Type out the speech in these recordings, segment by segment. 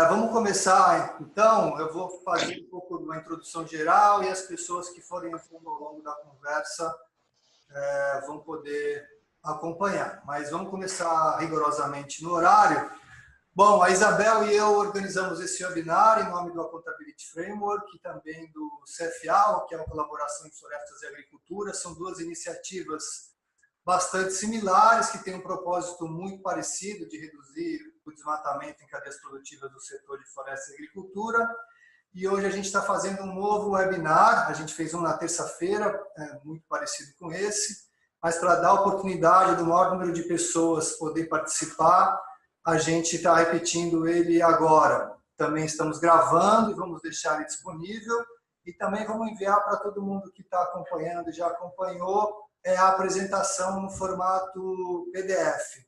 Vamos começar, então. Eu vou fazer um pouco de uma introdução geral e as pessoas que forem entrando ao longo da conversa vão poder acompanhar. Mas vamos começar rigorosamente no horário. Bom, a Isabel e eu organizamos esse webinar em nome do Accountability Framework e também do CFA, que é a Colaboração em Florestas e Agricultura. São duas iniciativas bastante similares, que têm um propósito muito parecido de reduzir o desmatamento em cadeias produtivas do setor de floresta e agricultura. E hoje a gente está fazendo um novo webinar, a gente fez um na terça-feira, muito parecido com esse, mas para dar oportunidade do maior número de pessoas poder participar, a gente está repetindo ele agora. Também estamos gravando e vamos deixar ele disponível, e também vamos enviar para todo mundo que está acompanhando e já acompanhou a apresentação no formato PDF.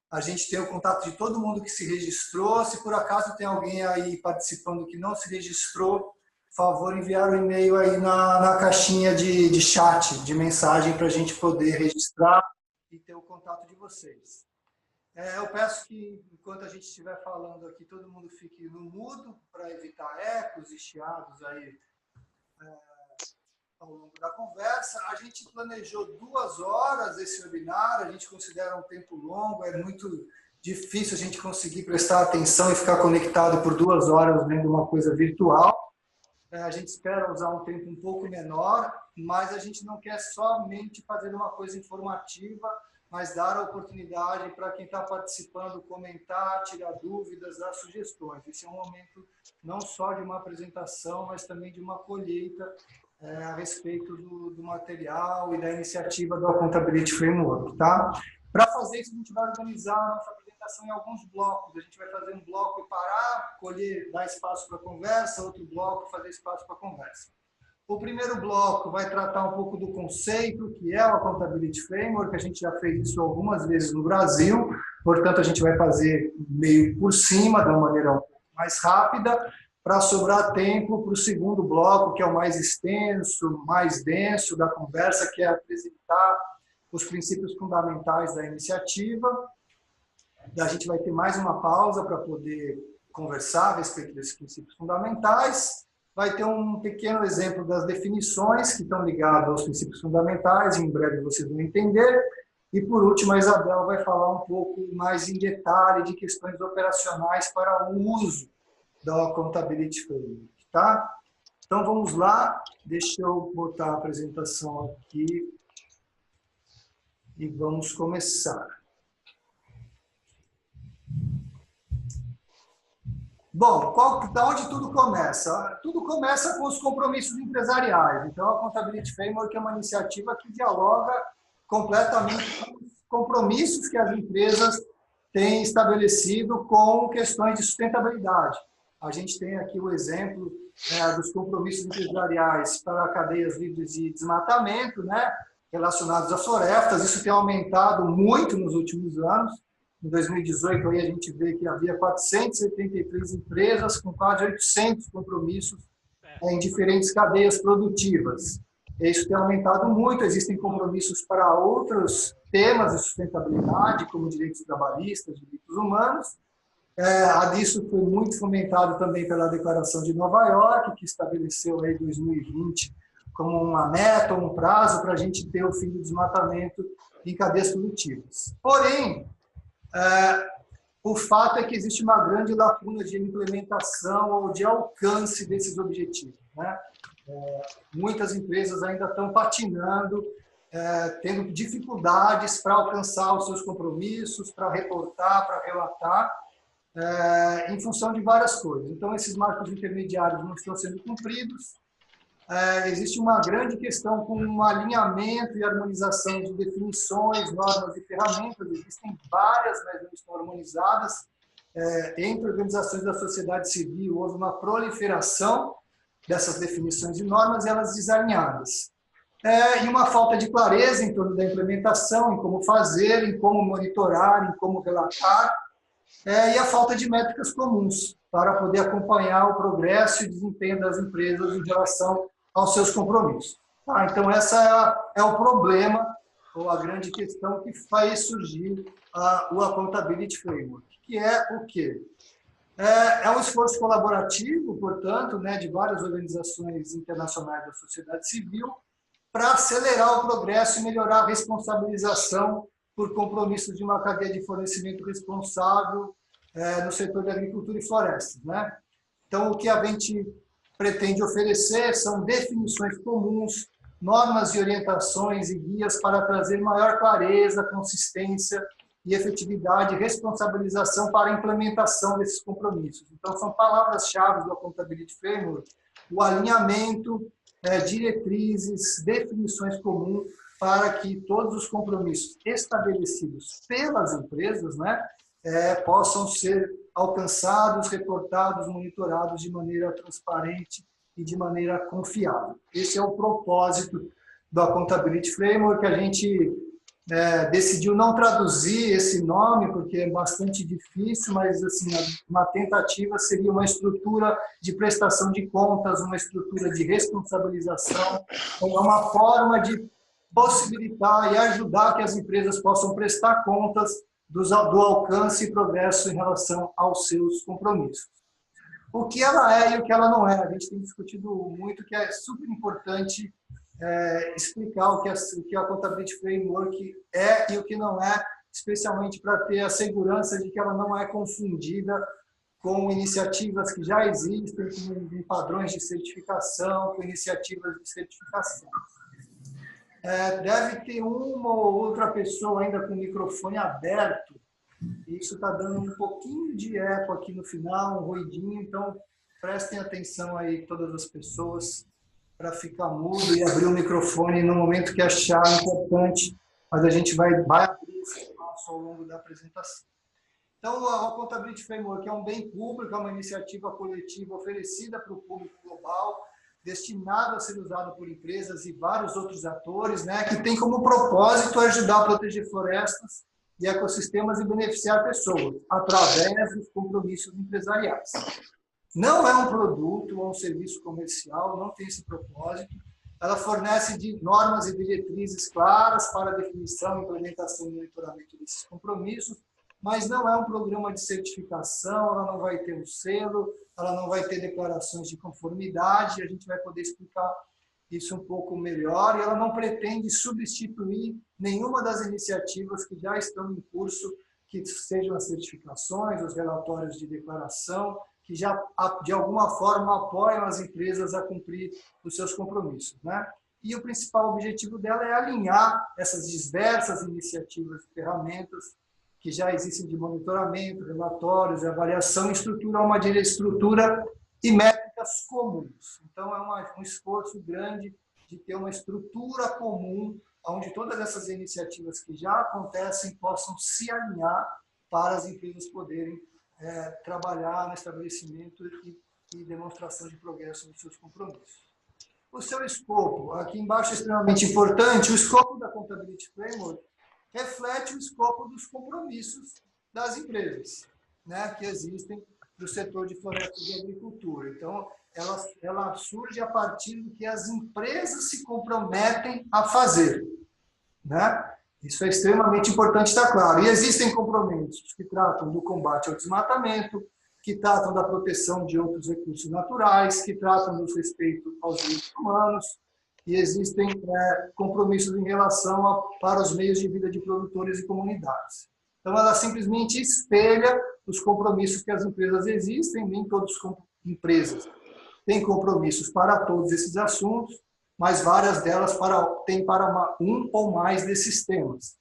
A gente tem o contato de todo mundo que se registrou. Se por acaso tem alguém aí participando que não se registrou, por favor, enviar o e-mail aí na caixinha de chat, de mensagem, para a gente poder registrar e ter o contato de vocês. Eu peço que, enquanto a gente estiver falando aqui, todo mundo fique no mudo, para evitar ecos e chiados aí ao longo da conversa. A gente planejou 2 horas esse webinar, a gente considera um tempo longo, é muito difícil a gente conseguir prestar atenção e ficar conectado por 2 horas vendo uma coisa virtual. A gente espera usar um tempo um pouco menor, mas a gente não quer somente fazer uma coisa informativa, mas dar a oportunidade para quem está participando comentar, tirar dúvidas, dar sugestões. Esse é um momento não só de uma apresentação, mas também de uma colheita a respeito do material e da iniciativa do Accountability Framework, tá? Para fazer isso, a gente vai organizar a nossa apresentação em alguns blocos. A gente vai fazer um bloco e parar, colher, dar espaço para conversa, outro bloco, fazer espaço para conversa. O primeiro bloco vai tratar um pouco do conceito, que é o Accountability Framework. A gente já fez isso algumas vezes no Brasil, portanto, a gente vai fazer meio por cima, de uma maneira um pouco mais rápida, para sobrar tempo para o segundo bloco, que é o mais extenso, mais denso da conversa, que é apresentar os princípios fundamentais da iniciativa. E a gente vai ter mais uma pausa para poder conversar a respeito desses princípios fundamentais. Vai ter um pequeno exemplo das definições que estão ligadas aos princípios fundamentais, em breve vocês vão entender. E, por último, a Isabel vai falar um pouco mais em detalhe de questões operacionais para o uso da Accountability Framework, tá? Então, vamos lá. Deixa eu botar a apresentação aqui e vamos começar. Bom, da onde tudo começa? Tudo começa com os compromissos empresariais. Então, a Accountability Framework é uma iniciativa que dialoga completamente com os compromissos que as empresas têm estabelecido com questões de sustentabilidade. A gente tem aqui o exemplo dos compromissos empresariais para cadeias livres de desmatamento, né, relacionados a florestas. Isso tem aumentado muito nos últimos anos. Em 2018, aí a gente vê que havia 473 empresas com quase 800 compromissos em diferentes cadeias produtivas. Isso tem aumentado muito, existem compromissos para outros temas de sustentabilidade, como direitos trabalhistas, direitos humanos. Isso foi muito fomentado também pela Declaração de Nova York, que estabeleceu aí 2020 como uma meta, um prazo para a gente ter o fim do desmatamento em cadeias produtivas. Porém, o fato é que existe uma grande lacuna de implementação ou de alcance desses objetivos, né? Muitas empresas ainda estão patinando, tendo dificuldades para alcançar os seus compromissos, para reportar, para relatar, em função de várias coisas. Então, esses marcos intermediários não estão sendo cumpridos. Existe uma grande questão com um alinhamento e harmonização de definições, normas e ferramentas. Existem várias, mas não estão harmonizadas. Entre organizações da sociedade civil, houve uma proliferação dessas definições e normas, e elas desalinhadas. E uma falta de clareza em torno da implementação, em como fazer, em como monitorar, em como relatar, e a falta de métricas comuns para poder acompanhar o progresso e desempenho das empresas em relação aos seus compromissos. Então, essa é o problema, ou a grande questão que faz surgir o Accountability Framework, que é o quê? É um esforço colaborativo, portanto, né, de várias organizações internacionais da sociedade civil para acelerar o progresso e melhorar a responsabilização por compromissos de uma cadeia de fornecimento responsável no setor de agricultura e florestas, né? Então, o que a gente pretende oferecer são definições comuns, normas e orientações e guias para trazer maior clareza, consistência e efetividade e responsabilização para a implementação desses compromissos. Então, são palavras-chave do Accountability Framework: o alinhamento, diretrizes, definições comuns para que todos os compromissos estabelecidos pelas empresas, né, possam ser alcançados, reportados, monitorados de maneira transparente e de maneira confiável. Esse é o propósito do Accountability Framework, que a gente decidiu não traduzir esse nome, porque é bastante difícil, mas assim, uma tentativa seria uma estrutura de prestação de contas, uma estrutura de responsabilização, uma forma de possibilitar e ajudar que as empresas possam prestar contas do alcance e progresso em relação aos seus compromissos. O que ela é e o que ela não é. A gente tem discutido muito que é super importante explicar o que a Accountability Framework é e o que não é, especialmente para ter a segurança de que ela não é confundida com iniciativas que já existem, com padrões de certificação, com iniciativas de certificação. Deve ter uma ou outra pessoa ainda com o microfone aberto. Isso está dando um pouquinho de eco aqui no final, um ruidinho. Então, prestem atenção aí, todas as pessoas, para ficar mudo e abrir o microfone no momento que achar importante. Mas a gente vai abrir esse espaço ao longo da apresentação. Então, a Accountability Framework é um bem público, é uma iniciativa coletiva oferecida para o público global, destinado a ser usado por empresas e vários outros atores, né, que tem como propósito ajudar a proteger florestas e ecossistemas e beneficiar pessoas através dos compromissos empresariais. Não é um produto ou um serviço comercial, não tem esse propósito. Ela fornece normas e diretrizes claras para a definição, implementação e monitoramento desses compromissos, mas não é um programa de certificação, ela não vai ter um selo, ela não vai ter declarações de conformidade, a gente vai poder explicar isso um pouco melhor, e ela não pretende substituir nenhuma das iniciativas que já estão em curso, que sejam as certificações, os relatórios de declaração, que já, de alguma forma, apoiam as empresas a cumprir os seus compromissos, né? E o principal objetivo dela é alinhar essas diversas iniciativas e ferramentas que já existem de monitoramento, relatórios, avaliação, estruturar uma estrutura e métricas comuns. Então, é um esforço grande de ter uma estrutura comum, onde todas essas iniciativas que já acontecem possam se alinhar para as empresas poderem trabalhar no estabelecimento e demonstração de progresso nos seus compromissos. O seu escopo, aqui embaixo é extremamente importante, o escopo da Accountability Framework reflete o escopo dos compromissos das empresas, né, que existem no setor de florestas e agricultura. Então, ela surge a partir do que as empresas se comprometem a fazer, né? Isso é extremamente importante estar claro. E existem compromissos que tratam do combate ao desmatamento, que tratam da proteção de outros recursos naturais, que tratam do respeito aos direitos humanos, e existem compromissos em relação para os meios de vida de produtores e comunidades. Então, ela simplesmente espelha os compromissos que as empresas existem, nem todas as empresas têm compromissos para todos esses assuntos, mas várias delas têm para um ou mais desses temas.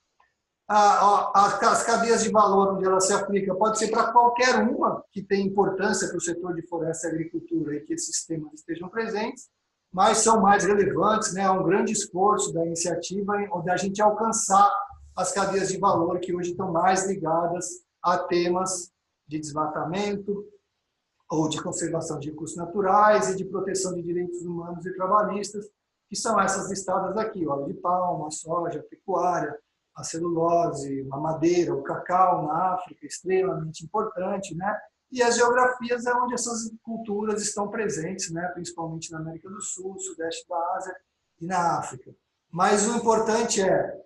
As cadeias de valor onde ela se aplica pode ser para qualquer uma que tem importância para o setor de floresta e agricultura e que esses temas estejam presentes, mas são mais relevantes, né? É um grande esforço da iniciativa da gente alcançar as cadeias de valor que hoje estão mais ligadas a temas de desmatamento ou de conservação de recursos naturais e de proteção de direitos humanos e trabalhistas, que são essas listadas aqui: óleo de palma, a soja, a pecuária, a celulose, a madeira, o cacau na África, extremamente importante, né? E as geografias é onde essas culturas estão presentes, né? Principalmente na América do Sul, Sudeste da Ásia e na África. Mas o importante é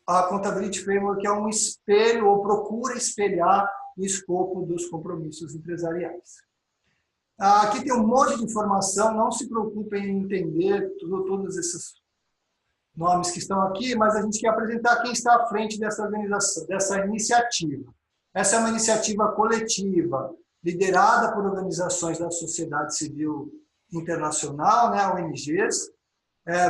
a Accountability Framework é um espelho, ou procura espelhar o escopo dos compromissos empresariais. Aqui tem um monte de informação, não se preocupem em entender todos esses nomes que estão aqui, mas a gente quer apresentar quem está à frente dessa organização, dessa iniciativa. Essa é uma iniciativa coletiva, liderada por organizações da sociedade civil internacional, né, ONGs,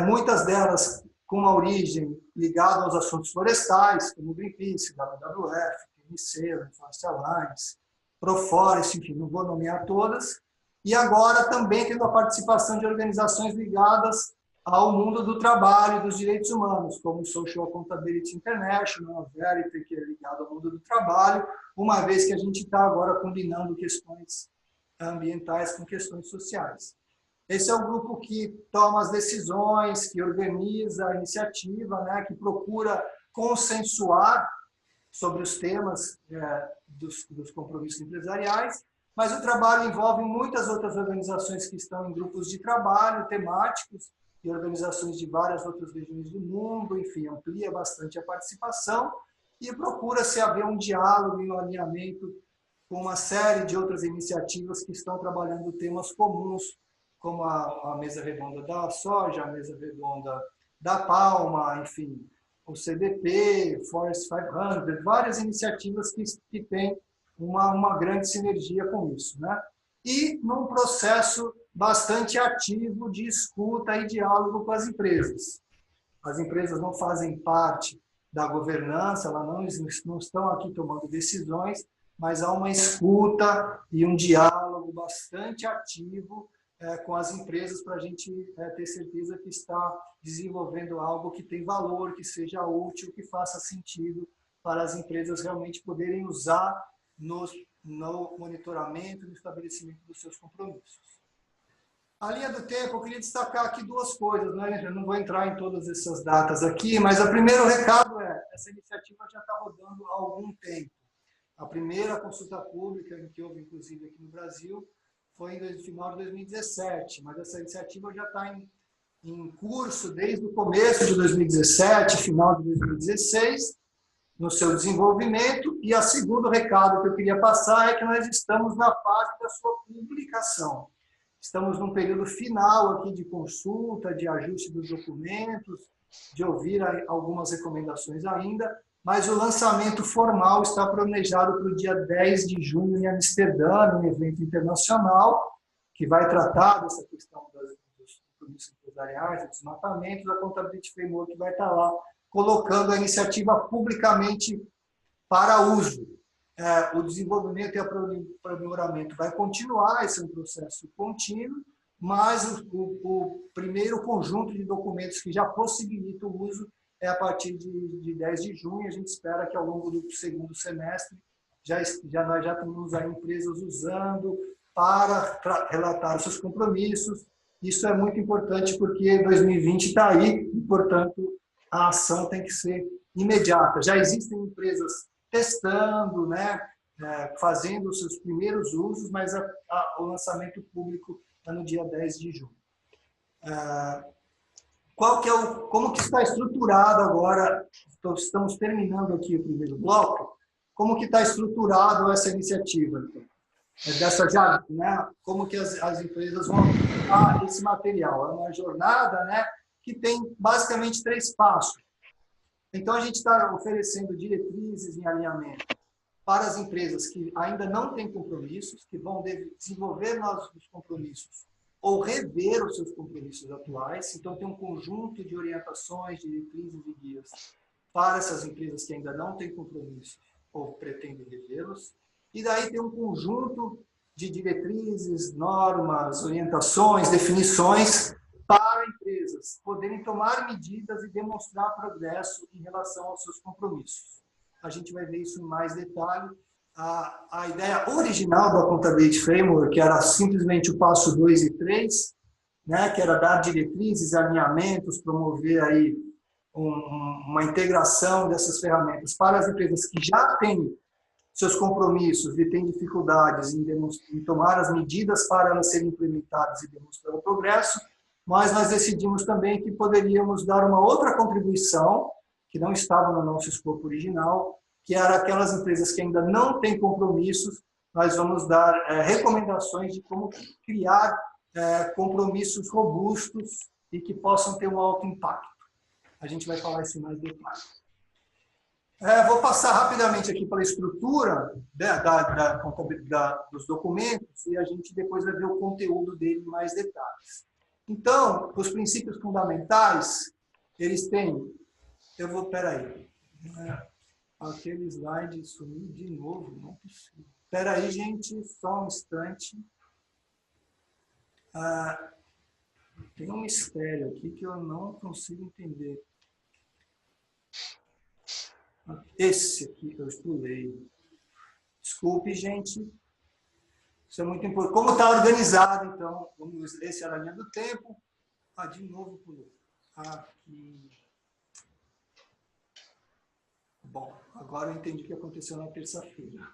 muitas delas com uma origem ligada aos assuntos florestais, como o Greenpeace, WWF, PNC, Forest Alliance, Proforest, enfim, não vou nomear todas, e agora também tendo a participação de organizações ligadas ao mundo do trabalho e dos direitos humanos, como o Social Accountability International, a Verity, que é ligado ao mundo do trabalho, uma vez que a gente está agora combinando questões ambientais com questões sociais. Esse é o grupo que toma as decisões, que organiza a iniciativa, né, que procura consensuar sobre os temas dos compromissos empresariais, mas o trabalho envolve muitas outras organizações que estão em grupos de trabalho temáticos e organizações de várias outras regiões do mundo, enfim, amplia bastante a participação e procura-se haver um diálogo e um alinhamento com uma série de outras iniciativas que estão trabalhando temas comuns, como a mesa redonda da soja, a mesa redonda da palma, enfim, o CDP, Forest 500, várias iniciativas que têm uma grande sinergia com isso, né? E num processo bastante ativo de escuta e diálogo com as empresas. As empresas não fazem parte da governança, elas não estão aqui tomando decisões, mas há uma escuta e um diálogo bastante ativo com as empresas para a gente ter certeza que está desenvolvendo algo que tem valor, que seja útil, que faça sentido para as empresas realmente poderem usar no monitoramento e no estabelecimento dos seus compromissos. A linha do tempo, eu queria destacar aqui duas coisas, né? Eu não vou entrar em todas essas datas aqui, mas o primeiro recado essa iniciativa já está rodando há algum tempo. A primeira consulta pública, que houve inclusive aqui no Brasil, foi no final de 2017, mas essa iniciativa já está em curso desde o começo de 2017, final de 2016, no seu desenvolvimento. E o segundo recado que eu queria passar é que nós estamos na fase da sua publicação. Estamos num período final aqui de consulta, de ajuste dos documentos, de ouvir algumas recomendações ainda, mas o lançamento formal está planejado para o dia 10 de junho em Amsterdã, num evento internacional, que vai tratar dessa questão dos compromissos empresariais, dos desmatamentos. A Accountability Framework vai estar lá colocando a iniciativa publicamente para uso. O desenvolvimento e o aprimoramento vai continuar, esse é um processo contínuo, mas o primeiro conjunto de documentos que já possibilita o uso é a partir de 10 de junho. A gente espera que ao longo do segundo semestre nós já tenhamos aí empresas usando para relatar os seus compromissos. Isso é muito importante porque 2020 está aí e, portanto, a ação tem que ser imediata. Já existem empresas testando, né, fazendo os seus primeiros usos, mas o lançamento público é no dia 10 de junho. Como que está estruturado agora? Estamos terminando aqui o primeiro bloco. Como que está estruturado essa iniciativa? Né, como que as empresas vão aplicar esse material? É uma jornada, né, que tem basicamente 3 passos. Então, a gente está oferecendo diretrizes em alinhamento para as empresas que ainda não têm compromissos, que vão desenvolver novos compromissos ou rever os seus compromissos atuais. Então, tem um conjunto de orientações, diretrizes e guias para essas empresas que ainda não têm compromissos ou pretendem revê-los. E daí tem um conjunto de diretrizes, normas, orientações, definições para empresas poderem tomar medidas e demonstrar progresso em relação aos seus compromissos. A gente vai ver isso em mais detalhe. A ideia original do Accountability Framework, que era simplesmente o passo 2 e 3, né, que era dar diretrizes, alinhamentos, promover aí uma integração dessas ferramentas para as empresas que já têm seus compromissos e têm dificuldades em tomar as medidas para elas serem implementadas e demonstrar o progresso. Mas nós decidimos também que poderíamos dar uma outra contribuição, que não estava no nosso escopo original, que era aquelas empresas que ainda não têm compromissos, nós vamos dar recomendações de como criar compromissos robustos e que possam ter um alto impacto. A gente vai falar isso em mais detalhe. Vou passar rapidamente aqui pela estrutura dos documentos e a gente depois vai ver o conteúdo dele em mais detalhes. Então, os princípios fundamentais, eles têm... Peraí. Aquele slide sumiu de novo, não é possível. Peraí, gente, só um instante. Tem um mistério aqui que eu não consigo entender. Esse aqui eu estudei. Desculpe, gente. Isso é muito importante. Como está organizado, então, vamos ver se era a linha do tempo. De novo pulou. Aqui. Bom, agora eu entendi o que aconteceu na terça-feira.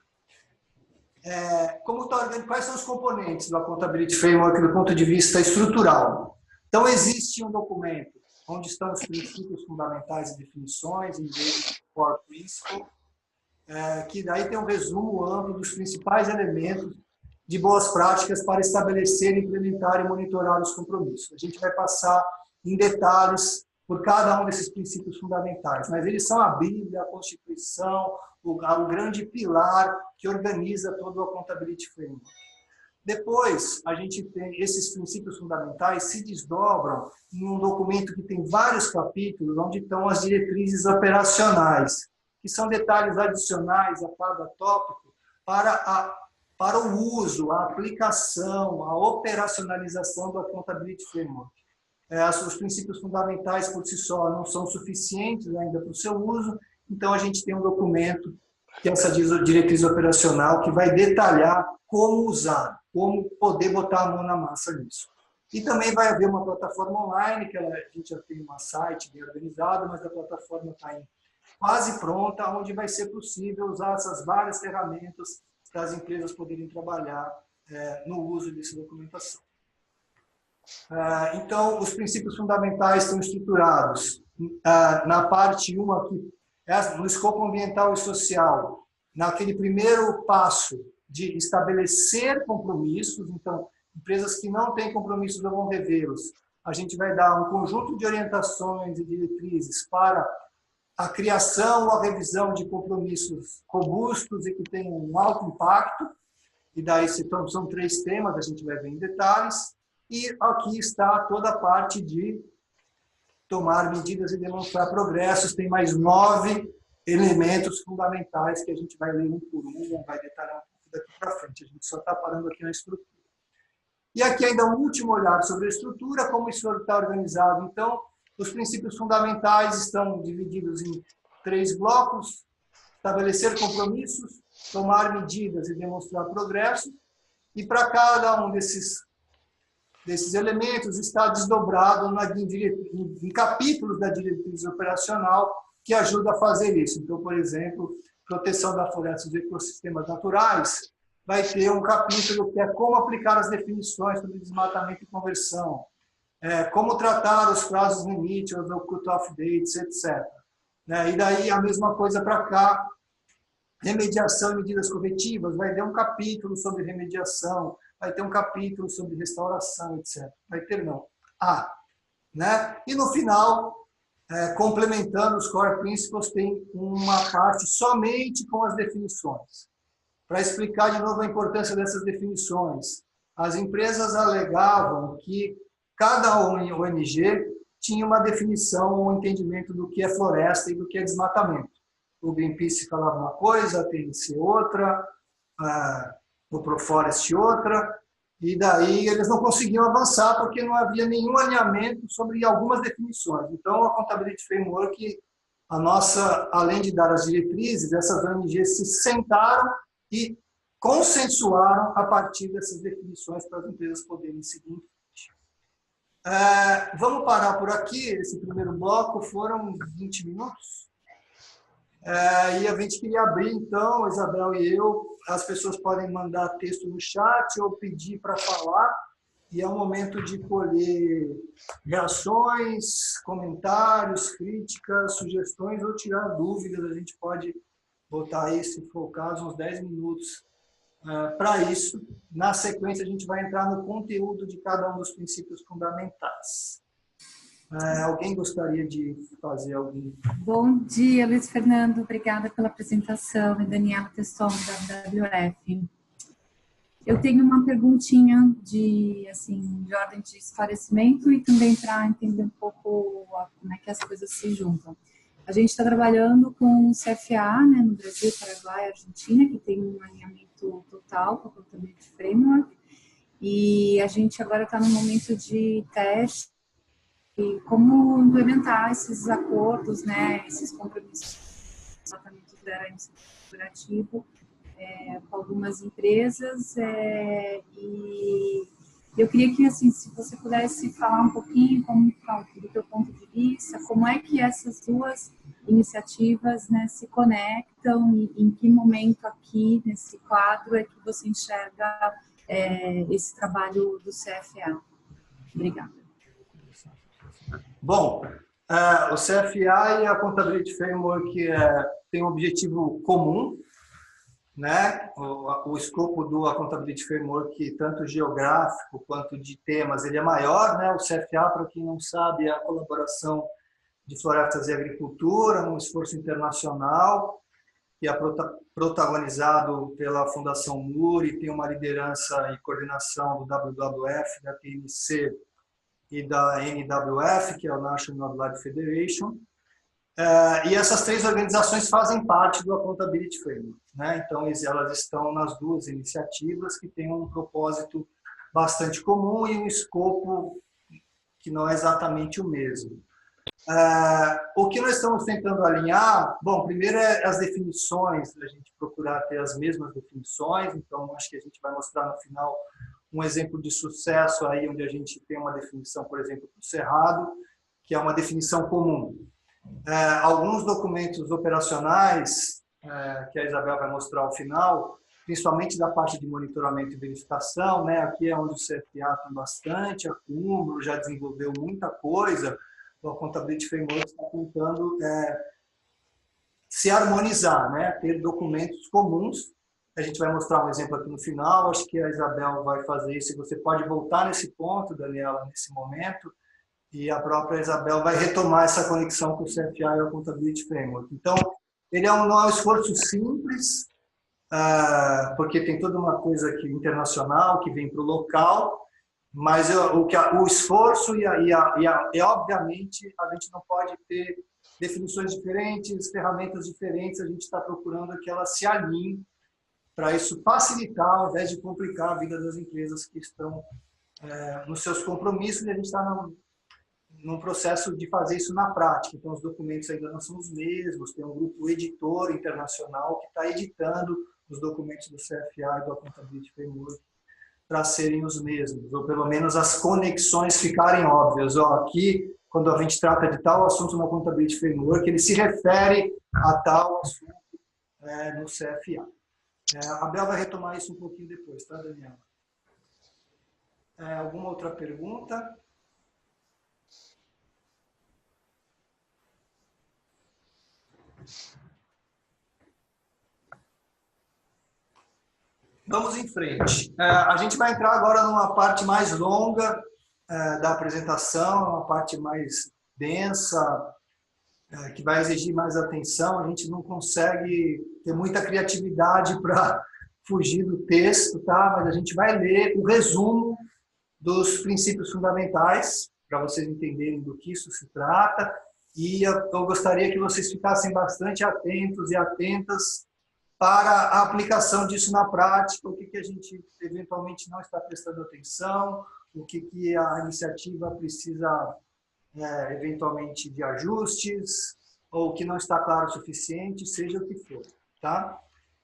Como está organizado? Quais são os componentes do Accountability Framework do ponto de vista estrutural? Então, existe um documento onde estão os princípios fundamentais e definições, em vez de core principle, que daí tem um resumo amplo dos principais elementos de boas práticas para estabelecer, implementar e monitorar os compromissos. A gente vai passar em detalhes por cada um desses princípios fundamentais, mas eles são a Bíblia, a Constituição, o grande pilar que organiza todo o Accountability Framework. Depois, a gente tem esses princípios fundamentais se desdobram em um documento que tem vários capítulos, onde estão as diretrizes operacionais, que são detalhes adicionais a cada tópico para o uso, a aplicação, a operacionalização do Accountability Framework. Os princípios fundamentais por si só não são suficientes ainda para o seu uso, então a gente tem um documento, que é essa diretriz operacional, que vai detalhar como usar, como poder botar a mão na massa nisso. E também vai haver uma plataforma online, que a gente já tem um site bem organizado, mas a plataforma está quase pronta, onde vai ser possível usar essas várias ferramentas para as empresas poderem trabalhar no uso dessa documentação. Então, os princípios fundamentais estão estruturados na parte 1 aqui, no escopo ambiental e social, naquele primeiro passo de estabelecer compromissos. Então, empresas que não têm compromissos não vão revê-los. A gente vai dar um conjunto de orientações e diretrizes para a criação ou a revisão de compromissos robustos e que tenham um alto impacto. E daí são 3 temas, a gente vai ver em detalhes. E aqui está toda a parte de tomar medidas e demonstrar progressos. Tem mais 9 elementos fundamentais que a gente vai ler um por um, vai detalhar um pouco daqui para frente. A gente só está parando aqui na estrutura. E aqui ainda um último olhar sobre a estrutura, como isso está organizado. Então, os princípios fundamentais estão divididos em 3 blocos: estabelecer compromissos, tomar medidas e demonstrar progressos. E para cada um desses elementos está desdobrado em capítulos da diretriz operacional que ajuda a fazer isso. Então, por exemplo, proteção da floresta e dos ecossistemas naturais, vai ter um capítulo que é como aplicar as definições sobre desmatamento e conversão, como tratar os prazos limite, os cut-off dates, etc. E daí a mesma coisa para cá, remediação e medidas corretivas, vai ter um capítulo sobre remediação, vai ter um capítulo sobre restauração, etc. Vai ter não. E no final, complementando os core principles, tem uma parte somente com as definições. Para explicar de novo a importância dessas definições, as empresas alegavam que cada ONG tinha uma definição ou um entendimento do que é floresta e do que é desmatamento. O Greenpeace falava uma coisa, a TNC outra, o Proforest outra, e daí eles não conseguiam avançar porque não havia nenhum alinhamento sobre algumas definições. Então, a Accountability Framework, além de dar as diretrizes, essas ONGs se sentaram e consensuaram a partir dessas definições para as empresas poderem seguir. Vamos parar por aqui. Esse primeiro bloco foram 20 minutos. E a gente queria abrir, então, Isabel e eu, as pessoas podem mandar texto no chat ou pedir para falar, e é um momento de colher reações, comentários, críticas, sugestões ou tirar dúvidas. A gente pode botar aí, se for o caso, uns 10 minutos para isso. Na sequência, a gente vai entrar no conteúdo de cada um dos princípios fundamentais. Alguém gostaria de fazer algum? Bom dia, Luiz Fernando. Obrigada pela apresentação. É Daniela Tesson, da WWF. Eu tenho uma perguntinha de ordem de esclarecimento e também para entender um pouco como é que as coisas se juntam. A gente está trabalhando com o CFA, né, no Brasil, Paraguai e Argentina, que tem um alinhamento total com a Accountability Framework, e a gente agora está no momento de teste e como implementar esses acordos, né, esses compromissos, exatamente da iniciativa colaborativa, com algumas empresas, e eu queria que, assim, se você pudesse falar um pouquinho do teu ponto de vista, como é que essas duas iniciativas, né, se conectam e em que momento aqui, nesse quadro, é que você enxerga esse trabalho do CFA. Obrigada. Bom, o CFA e a Accountability Framework têm um objetivo comum, né? O escopo do Accountability Framework, tanto geográfico quanto de temas, ele é maior, né? O CFA, para quem não sabe, é a colaboração de florestas e agricultura, um esforço internacional que é protagonizado pela Fundação MURI, tem uma liderança e coordenação do WWF, da TNC e da NWF, que é o National Wildlife Federation. E essas três organizações fazem parte do Accountability Framework, né? Então, elas estão nas duas iniciativas que têm um propósito bastante comum e um escopo que não é exatamente o mesmo. O que nós estamos tentando alinhar, bom, primeiro é as definições, a gente procurar ter as mesmas definições, então acho que a gente vai mostrar no final um exemplo de sucesso aí, onde a gente tem uma definição, por exemplo, para o Cerrado, que é uma definição comum. Alguns documentos operacionais, que a Isabel vai mostrar ao final, principalmente da parte de monitoramento e verificação, né? Aqui é onde o CFA tem bastante acúmulo, já desenvolveu muita coisa, o Accountability Framework está tentando se harmonizar, né? Ter documentos comuns. A gente vai mostrar um exemplo aqui no final, acho que a Isabel vai fazer isso, você pode voltar nesse ponto, Daniela, nesse momento, e a própria Isabel vai retomar essa conexão com o CFA e o Accountability Framework. Então, ele não é um esforço simples, porque tem toda uma coisa aqui internacional que vem para o local, mas o esforço e obviamente a gente não pode ter definições diferentes, ferramentas diferentes, a gente está procurando que elas se alinhem para isso facilitar, ao invés de complicar a vida das empresas que estão nos seus compromissos, e a gente está num processo de fazer isso na prática. Então, os documentos ainda não são os mesmos, tem um grupo editor internacional que está editando os documentos do CFA e do Accountability Framework para serem os mesmos, ou pelo menos as conexões ficarem óbvias. Aqui, quando a gente trata de tal assunto no Accountability Framework, ele se refere a tal assunto no CFA. A Bel vai retomar isso um pouquinho depois, tá, Daniela? Alguma outra pergunta? Vamos em frente. A gente vai entrar agora numa parte mais longa da apresentação, uma parte mais densa, que vai exigir mais atenção. A gente não consegue ter muita criatividade para fugir do texto, tá? Mas a gente vai ler o resumo dos princípios fundamentais, para vocês entenderem do que isso se trata. E eu gostaria que vocês ficassem bastante atentos e atentas para a aplicação disso na prática, o que a gente eventualmente não está prestando atenção, o que a iniciativa precisa eventualmente de ajustes, ou que não está claro o suficiente, seja o que for. Tá?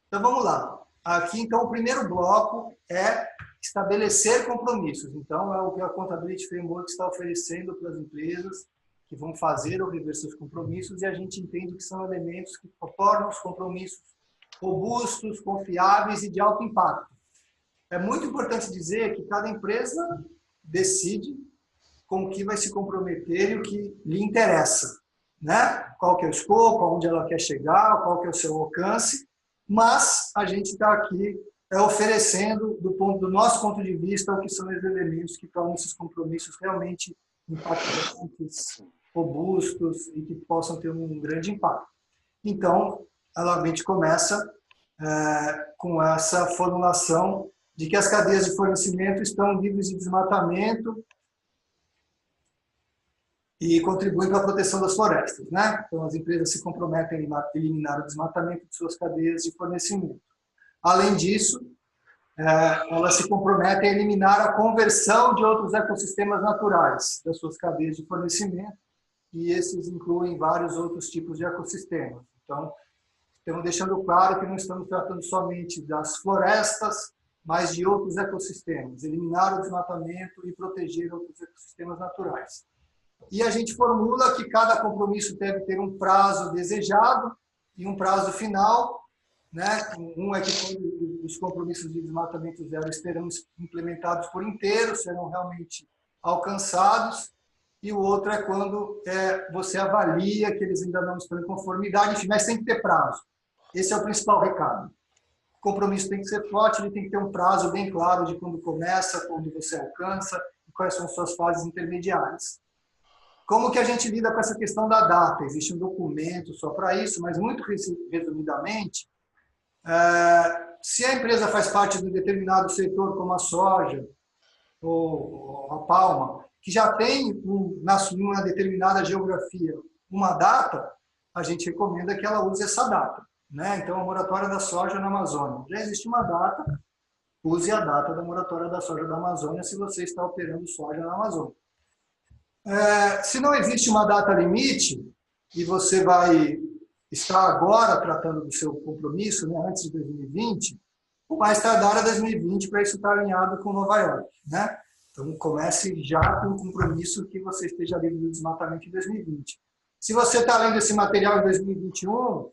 Então, vamos lá. Aqui, então, o primeiro bloco é estabelecer compromissos. Então, é o que a Accountability Framework está oferecendo para as empresas que vão fazer ou rever seus compromissos, e a gente entende que são elementos que tornam os compromissos robustos, confiáveis e de alto impacto. É muito importante dizer que cada empresa decide com o que vai se comprometer e o que lhe interessa. né? Qual que é o escopo, aonde ela quer chegar, qual que é o seu alcance, mas a gente está aqui oferecendo, do nosso ponto de vista, o que são os elementos que tornam esses compromissos realmente impactantes, robustos e que possam ter um grande impacto. Então, a gente começa com essa formulação de que as cadeias de fornecimento estão livres de desmatamento e contribuem para a proteção das florestas, né? Então, as empresas se comprometem a eliminar o desmatamento de suas cadeias de fornecimento. Além disso, elas se comprometem a eliminar a conversão de outros ecossistemas naturais das suas cadeias de fornecimento, e esses incluem vários outros tipos de ecossistemas. Então, estamos deixando claro que não estamos tratando somente das florestas, mas de outros ecossistemas, eliminar o desmatamento e proteger outros ecossistemas naturais. E a gente formula que cada compromisso deve ter um prazo desejado e um prazo final, né? Um é que quando os compromissos de desmatamento zero estarão implementados por inteiro, serão realmente alcançados, e o outro é quando você avalia que eles ainda não estão em conformidade, enfim, mas tem que ter prazo. Esse é o principal recado. O compromisso tem que ser forte, ele tem que ter um prazo bem claro de quando começa, quando você alcança, e quais são as suas fases intermediárias. Como que a gente lida com essa questão da data? Existe um documento só para isso, mas muito resumidamente, se a empresa faz parte de um determinado setor, como a soja ou a palma, que já tem, numa determinada geografia, uma data, a gente recomenda que ela use essa data, né? Então, a moratória da soja na Amazônia. Já existe uma data, use a data da moratória da soja da Amazônia se você está operando soja na Amazônia. Se não existe uma data limite, e você vai estar agora tratando do seu compromisso, né, antes de 2020, o mais tardar é 2020 para isso estar alinhado com Nova York, né? Então, comece já com o compromisso que você esteja livre do desmatamento em 2020. Se você está lendo esse material em 2021,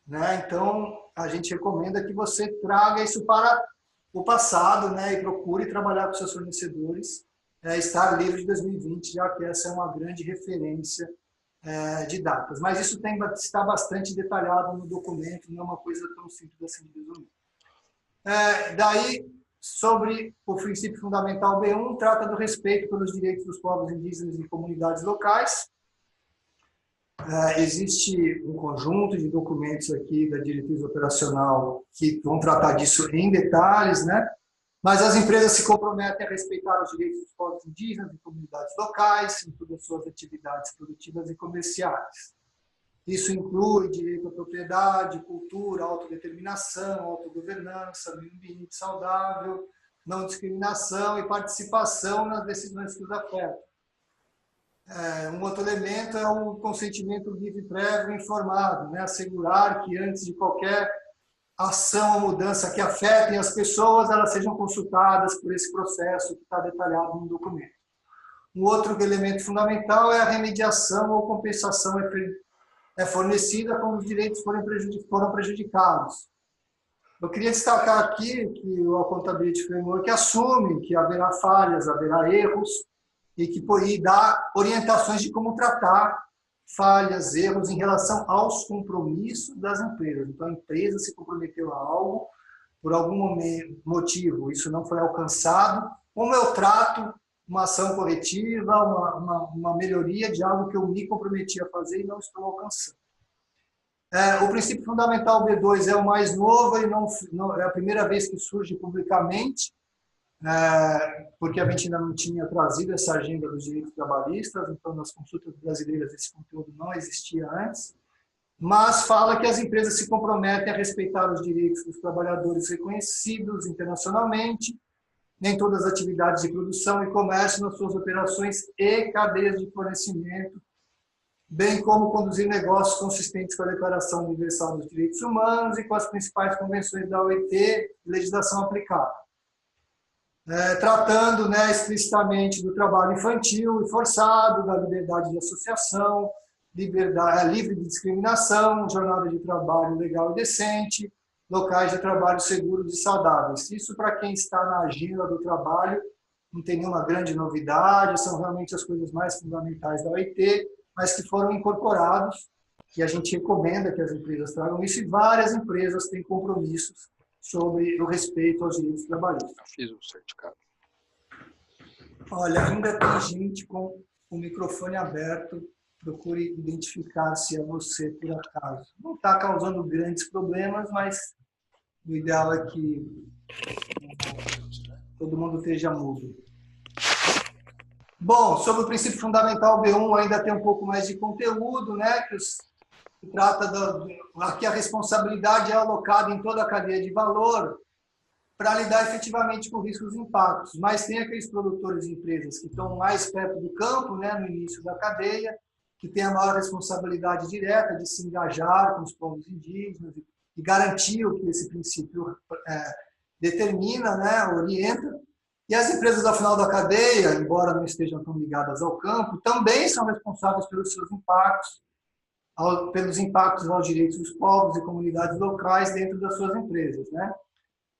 né, então a gente recomenda que você traga isso para o passado, né, e procure trabalhar com seus fornecedores, estar livre de 2020, já que essa é uma grande referência de datas. Mas isso está bastante detalhado no documento, não é uma coisa tão simples assim de resumir. Daí, sobre o princípio fundamental B1, trata do respeito pelos direitos dos povos indígenas e comunidades locais. Existe um conjunto de documentos aqui da diretriz operacional que vão tratar disso em detalhes, né? Mas as empresas se comprometem a respeitar os direitos dos povos indígenas e comunidades locais em todas as suas atividades produtivas e comerciais. Isso inclui direito à propriedade, cultura, autodeterminação, autogovernança, meio ambiente saudável, não discriminação e participação nas decisões que os afetam. Um outro elemento é o consentimento livre, prévio e informado, né? Assegurar que antes de qualquer ação ou mudança que afetem as pessoas, elas sejam consultadas por esse processo que está detalhado no documento. Um outro elemento fundamental é a remediação ou compensação fornecida quando os direitos foram prejudicados. Eu queria destacar aqui que o Accountability Framework assume que haverá falhas, haverá erros, e dá orientações de como tratar falhas, erros em relação aos compromissos das empresas. Então, a empresa se comprometeu a algo, por algum motivo isso não foi alcançado, como eu trato uma ação corretiva, uma melhoria de algo que eu me comprometi a fazer e não estou alcançando. O princípio fundamental B2 é o mais novo e não é a primeira vez que surge publicamente, porque a gente ainda não tinha trazido essa agenda dos direitos trabalhistas, então nas consultas brasileiras esse conteúdo não existia antes, mas fala que as empresas se comprometem a respeitar os direitos dos trabalhadores reconhecidos internacionalmente, em todas as atividades de produção e comércio, nas suas operações e cadeias de fornecimento, bem como conduzir negócios consistentes com a Declaração Universal dos Direitos Humanos e com as principais convenções da OIT e legislação aplicável. Tratando, né, explicitamente do trabalho infantil e forçado, da liberdade de associação, livre de discriminação, jornada de trabalho legal e decente, locais de trabalho seguros e saudáveis. Isso, para quem está na agenda do trabalho, não tem nenhuma grande novidade, são realmente as coisas mais fundamentais da OIT, mas que foram incorporados, e a gente recomenda que as empresas tragam isso, e várias empresas têm compromissos sobre o respeito aos direitos trabalhistas. Eu fiz o certificado. Olha, ainda tem gente com o microfone aberto, procure identificar se é você, por acaso. Não está causando grandes problemas, mas o ideal é que todo mundo esteja mudo. Bom, sobre o princípio fundamental B1 ainda tem um pouco mais de conteúdo, né? Que trata aqui a responsabilidade é alocada em toda a cadeia de valor para lidar efetivamente com riscos e impactos. Mas tem aqueles produtores e empresas que estão mais perto do campo, né, no início da cadeia, que têm a maior responsabilidade direta de se engajar com os povos indígenas e garantir o que esse princípio determina, né, orienta. E as empresas ao final da cadeia, embora não estejam tão ligadas ao campo, também são responsáveis pelos seus impactos, pelos impactos aos direitos dos povos e comunidades locais dentro das suas empresas, né?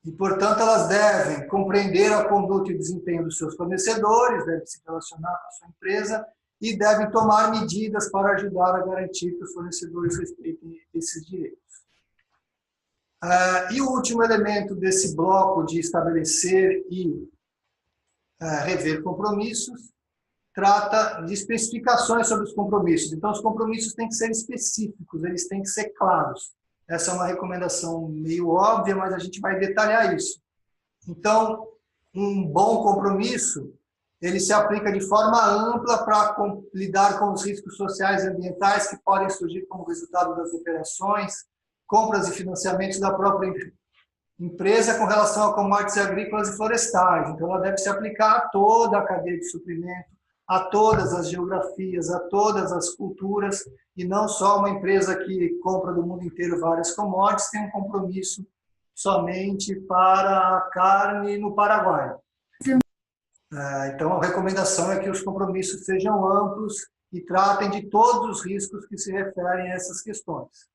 E, portanto, elas devem compreender a conduta e o desempenho dos seus fornecedores, devem se relacionar com a sua empresa e devem tomar medidas para ajudar a garantir que os fornecedores respeitem esses direitos. E o último elemento desse bloco de estabelecer e rever compromissos trata de especificações sobre os compromissos. Então, os compromissos têm que ser específicos, eles têm que ser claros. Essa é uma recomendação meio óbvia, mas a gente vai detalhar isso. Então, um bom compromisso, ele se aplica de forma ampla para lidar com os riscos sociais e ambientais que podem surgir como resultado das operações, compras e financiamentos da própria empresa com relação a commodities agrícolas e florestais. Então, ela deve se aplicar a toda a cadeia de suprimento, a todas as geografias, a todas as culturas, e não só uma empresa que compra do mundo inteiro várias commodities tem um compromisso somente para a carne no Paraguai. Então, a recomendação é que os compromissos sejam amplos e tratem de todos os riscos que se referem a essas questões.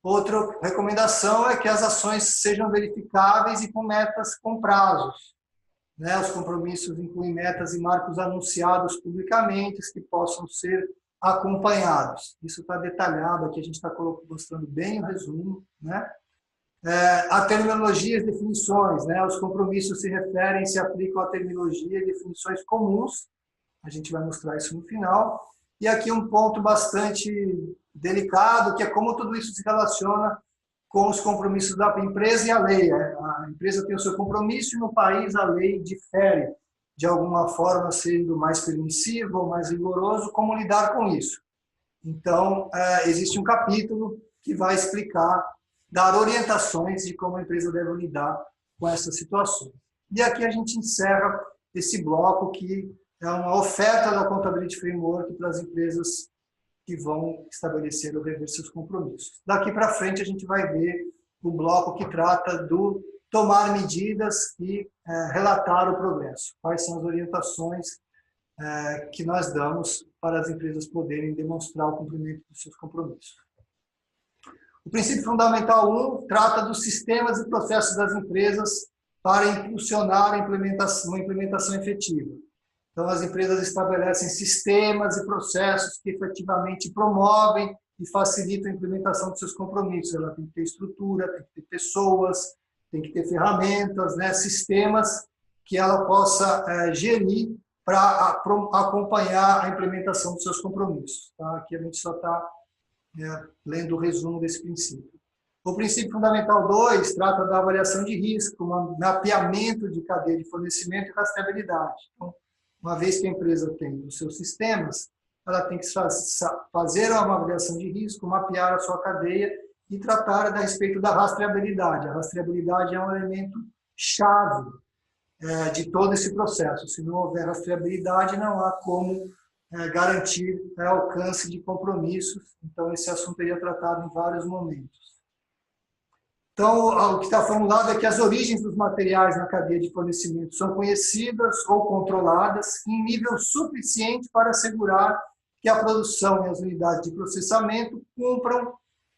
Outra recomendação é que as ações sejam verificáveis e com metas com prazos. Os compromissos incluem metas e marcos anunciados publicamente que possam ser acompanhados. Isso está detalhado aqui, a gente está mostrando bem o resumo. A terminologia e definições. Os compromissos se aplicam à terminologia e definições comuns. A gente vai mostrar isso no final. E aqui um ponto bastante delicado, que é como tudo isso se relaciona com os compromissos da empresa e a lei. A empresa tem o seu compromisso e no país a lei difere, de alguma forma sendo mais permissivo ou mais rigoroso, como lidar com isso. Então, existe um capítulo que vai explicar, dar orientações de como a empresa deve lidar com essas situações. E aqui a gente encerra esse bloco que é uma oferta da Accountability Framework para as empresas que vão estabelecer ou rever seus compromissos. Daqui para frente, a gente vai ver o bloco que trata do tomar medidas e relatar o progresso. Quais são as orientações que nós damos para as empresas poderem demonstrar o cumprimento dos seus compromissos. O princípio fundamental 1 trata dos sistemas e processos das empresas para impulsionar uma implementação efetiva. Então, as empresas estabelecem sistemas e processos que efetivamente promovem e facilitam a implementação dos seus compromissos. Ela tem que ter estrutura, tem que ter pessoas, tem que ter ferramentas, sistemas que ela possa gerir para acompanhar a implementação dos seus compromissos. Tá? Aqui a gente só está lendo o resumo desse princípio. O princípio fundamental 2 trata da avaliação de risco, mapeamento de cadeia de fornecimento e rastreabilidade. Então, uma vez que a empresa tem os seus sistemas, ela tem que fazer uma avaliação de risco, mapear a sua cadeia e tratar a respeito da rastreabilidade. A rastreabilidade é um elemento chave de todo esse processo. Se não houver rastreabilidade, não há como garantir alcance de compromissos. Então, esse assunto é tratado em vários momentos. Então, o que está formulado é que as origens dos materiais na cadeia de fornecimento são conhecidas ou controladas em nível suficiente para assegurar que a produção e as unidades de processamento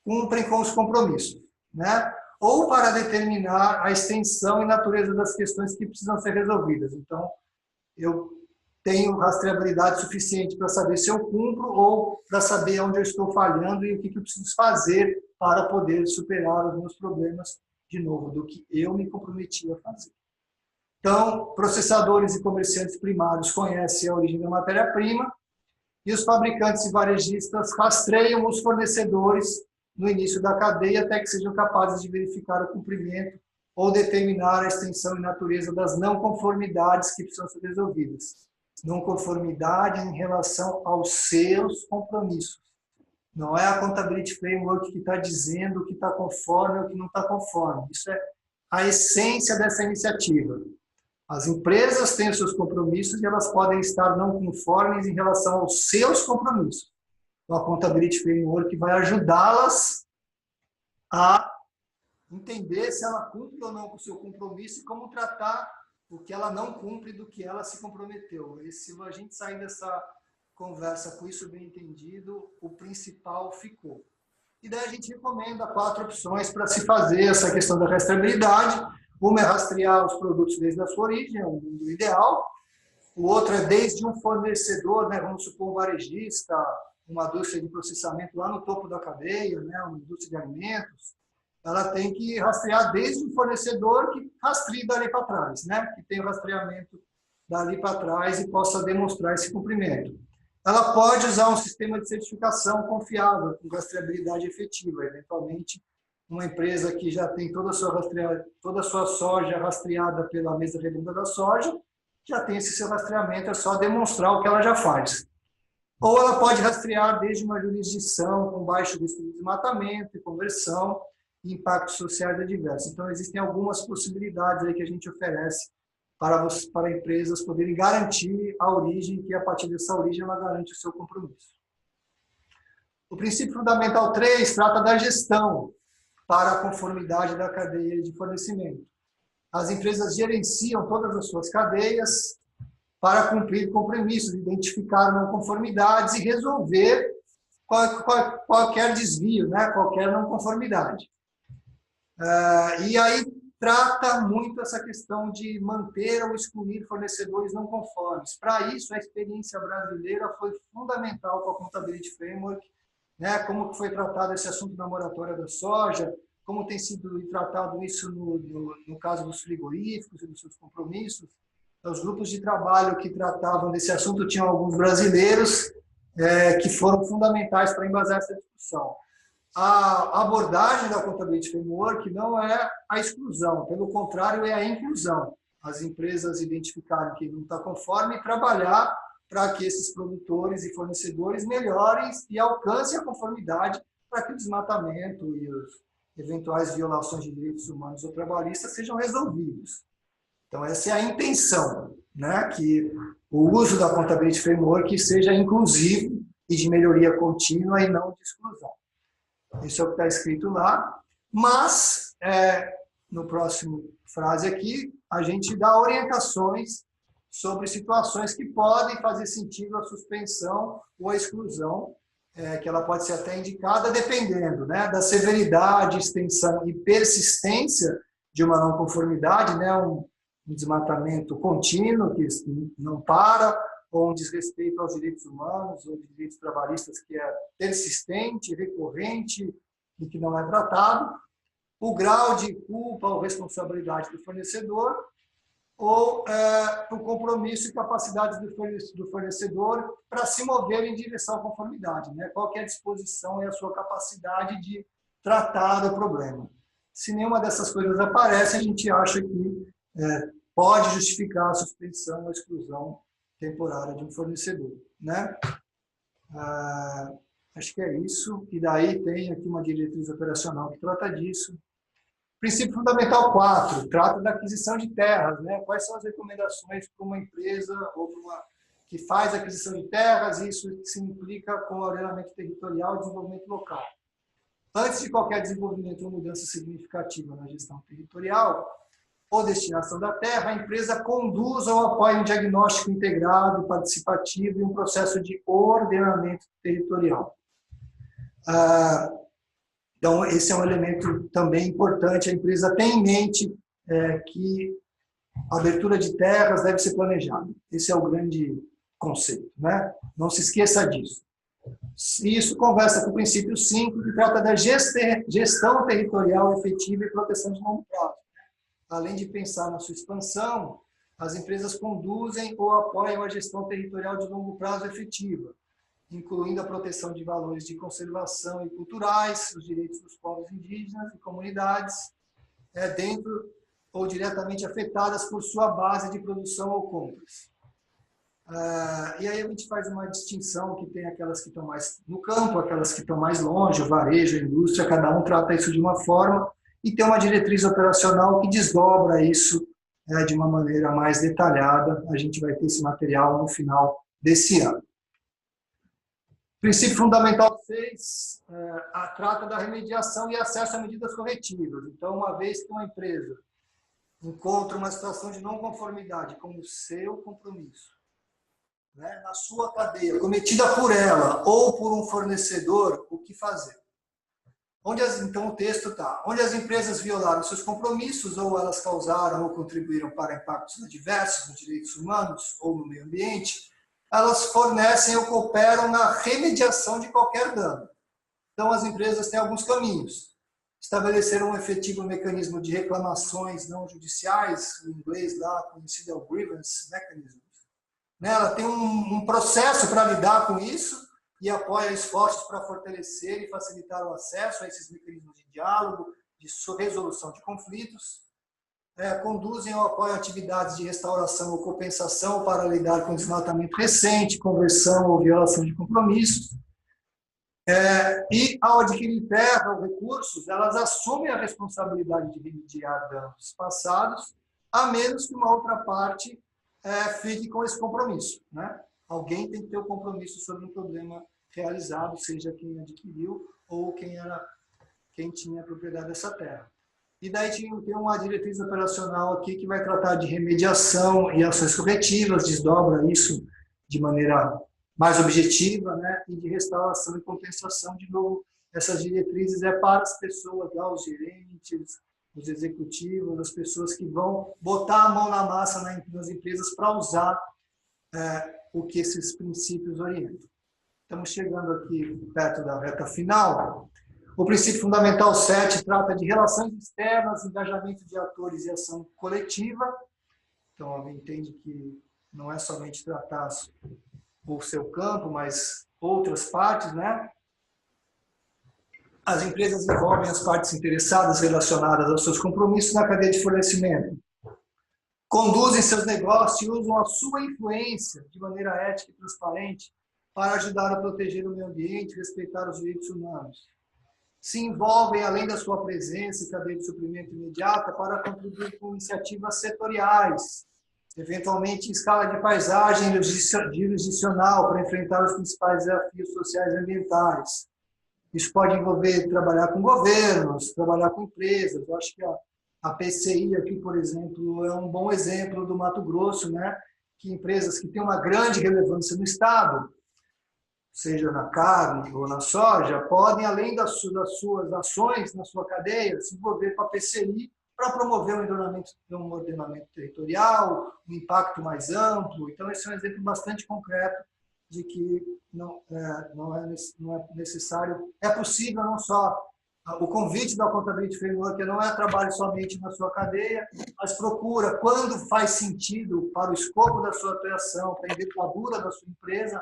cumprem com os compromissos, ou para determinar a extensão e natureza das questões que precisam ser resolvidas. Então, eu tenho rastreabilidade suficiente para saber se eu cumpro ou para saber onde eu estou falhando e o que eu preciso fazer para poder superar os meus problemas, de novo, do que eu me comprometi a fazer. Então, processadores e comerciantes primários conhecem a origem da matéria-prima e os fabricantes e varejistas rastreiam os fornecedores no início da cadeia até que sejam capazes de verificar o cumprimento ou determinar a extensão e natureza das não conformidades que precisam ser resolvidas. Não conformidade em relação aos seus compromissos. Não é a Accountability Framework que está dizendo o que está conforme ou o que não está conforme. Isso é a essência dessa iniciativa. As empresas têm os seus compromissos e elas podem estar não conformes em relação aos seus compromissos. O Accountability Framework vai ajudá-las a entender se ela cumpre ou não com o seu compromisso e como tratar o que ela não cumpre do que ela se comprometeu. E se a gente sair dessa conversa com isso bem entendido, o principal ficou. E daí a gente recomenda 4 opções para se fazer essa questão da rastreabilidade. Uma é rastrear os produtos desde a sua origem, é o ideal. O outro é desde um fornecedor, né, vamos supor um varejista, uma indústria de processamento lá no topo da cadeia, né, uma indústria de alimentos. Ela tem que rastrear desde o fornecedor que rastreie dali para trás, né? Que tem o rastreamento dali para trás e possa demonstrar esse cumprimento. Ela pode usar um sistema de certificação confiável, com rastreabilidade efetiva. Eventualmente, uma empresa que já tem toda a sua soja rastreada pela mesa redonda da soja, já tem esse seu rastreamento, é só demonstrar o que ela já faz. Ou ela pode rastrear desde uma jurisdição com baixo risco de desmatamento e conversão, impactos sociais adversos. Então, existem algumas possibilidades aí que a gente oferece para empresas poderem garantir a origem, que a partir dessa origem ela garante o seu compromisso. O princípio fundamental 3 trata da gestão para a conformidade da cadeia de fornecimento. As empresas gerenciam todas as suas cadeias para cumprir compromissos, identificar não conformidades e resolver qualquer desvio, né? Qualquer não conformidade. E aí trata muito essa questão de manter ou excluir fornecedores não conformes. Para isso, a experiência brasileira foi fundamental para a Accountability Framework, né? Como foi tratado esse assunto da moratória da soja, como tem sido tratado isso no caso dos frigoríficos e dos seus compromissos. Os grupos de trabalho que tratavam desse assunto tinham alguns brasileiros que foram fundamentais para embasar essa discussão. A abordagem da Accountability Framework não é a exclusão, pelo contrário, é a inclusão. As empresas identificarem que não está conforme e trabalhar para que esses produtores e fornecedores melhorem e alcancem a conformidade para que o desmatamento e as eventuais violações de direitos humanos ou trabalhistas sejam resolvidos. Então, essa é a intenção, né? Que o uso da Accountability Framework seja inclusivo e de melhoria contínua e não de exclusão. Isso é o que está escrito lá, mas, no próximo frase aqui, a gente dá orientações sobre situações que podem fazer sentido a suspensão ou a exclusão, que ela pode ser até indicada dependendo, né, da severidade, extensão e persistência de uma não conformidade, né, um desmatamento contínuo que não para, ou um desrespeito aos direitos humanos ou direitos trabalhistas que é persistente, recorrente e que não é tratado, o grau de culpa ou responsabilidade do fornecedor, ou o compromisso e capacidade do fornecedor para se mover em direção à conformidade, né? Qual que é a disposição e a sua capacidade de tratar o problema. Se nenhuma dessas coisas aparece, a gente acha que pode justificar a suspensão ou a exclusão temporária de um fornecedor, né? Acho que é isso. E daí tem aqui uma diretriz operacional que trata disso. Princípio fundamental 4, trata da aquisição de terras, né? Quais são as recomendações para uma empresa ou para uma que faz aquisição de terras, e isso se implica com o ordenamento territorial e desenvolvimento local. Antes de qualquer desenvolvimento ou mudança significativa na gestão territorial ou destinação da terra, a empresa conduz ou apoia um diagnóstico integrado, participativo e um processo de ordenamento territorial. Então, esse é um elemento também importante. A empresa tem em mente que a abertura de terras deve ser planejada. Esse é o grande conceito, né? Não se esqueça disso. Isso conversa com o princípio 5, que trata da gestão territorial efetiva e proteção de longo prazo. Além de pensar na sua expansão, as empresas conduzem ou apoiam a gestão territorial de longo prazo efetiva, incluindo a proteção de valores de conservação e culturais, os direitos dos povos indígenas e comunidades, dentro ou diretamente afetadas por sua base de produção ou compras. E aí a gente faz uma distinção que tem aquelas que estão mais no campo, aquelas que estão mais longe, o varejo, a indústria, cada um trata isso de uma forma, e tem uma diretriz operacional que desdobra isso de uma maneira mais detalhada. A gente vai ter esse material no final desse ano. Princípio fundamental 6 trata da remediação e acesso a medidas corretivas. Então, uma vez que uma empresa encontra uma situação de não conformidade com o seu compromisso, né, na sua cadeia, cometida por ela ou por um fornecedor, o que fazer? Então, o texto está: onde as empresas violaram seus compromissos ou elas causaram ou contribuíram para impactos adversos nos direitos humanos ou no meio ambiente, elas fornecem ou cooperam na remediação de qualquer dano. Então, as empresas têm alguns caminhos. Estabelecer um efetivo mecanismo de reclamações não judiciais, em inglês lá conhecido é o grievance mechanism. Ela tem um processo para lidar com isso e apoia esforços para fortalecer e facilitar o acesso a esses mecanismos de diálogo, de resolução de conflitos. Conduzem ou apoiam atividades de restauração ou compensação para lidar com desmatamento recente, conversão ou violação de compromissos. E, ao adquirir terra ou recursos, elas assumem a responsabilidade de remediar danos passados, a menos que uma outra parte fique com esse compromisso, né? Alguém tem que ter o compromisso sobre um problema realizado, seja quem adquiriu ou quem tinha a propriedade dessa terra. E daí tem uma diretriz operacional aqui que vai tratar de remediação e ações corretivas, desdobra isso de maneira mais objetiva, né? E de restauração e compensação. De novo, essas diretrizes para as pessoas, lá, os gerentes, os executivos, as pessoas que vão botar a mão na massa nas empresas para usar o que esses princípios orientam. Estamos chegando aqui perto da reta final. O princípio fundamental 7 trata de relações externas, engajamento de atores e ação coletiva. Então, alguém entende que não é somente tratar o seu campo, mas outras partes, né? As empresas envolvem as partes interessadas relacionadas aos seus compromissos na cadeia de fornecimento. Conduzem seus negócios e usam a sua influência de maneira ética e transparente para ajudar a proteger o meio ambiente e respeitar os direitos humanos. Se envolvem, além da sua presença e cadeia de suprimento imediata, para contribuir com iniciativas setoriais, eventualmente em escala de paisagem jurisdicional, para enfrentar os principais desafios sociais e ambientais. Isso pode envolver trabalhar com governos, trabalhar com empresas. Eu acho que a PCI aqui, por exemplo, é um bom exemplo do Mato Grosso, né? Que empresas que têm uma grande relevância no Estado, seja na carne ou na soja, podem, além das suas ações na sua cadeia, se envolver com a PCI para promover um ordenamento territorial, um impacto mais amplo. Então, esse é um exemplo bastante concreto de que não é necessário, é possível não só o convite da Accountability Framework, que não é trabalho somente na sua cadeia, mas procura, quando faz sentido para o escopo da sua atuação, para a envergadura da sua empresa,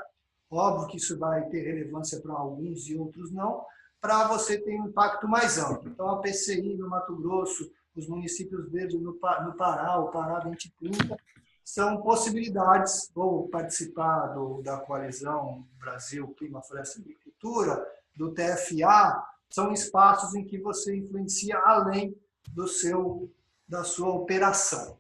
óbvio que isso vai ter relevância para alguns e outros não, para você ter um impacto mais amplo. Então, a PCI no Mato Grosso, os municípios verdes no Pará, o Pará 2030, são possibilidades, ou participar da coalizão Brasil, Clima, Floresta e Agricultura, do TFA, são espaços em que você influencia além da sua operação.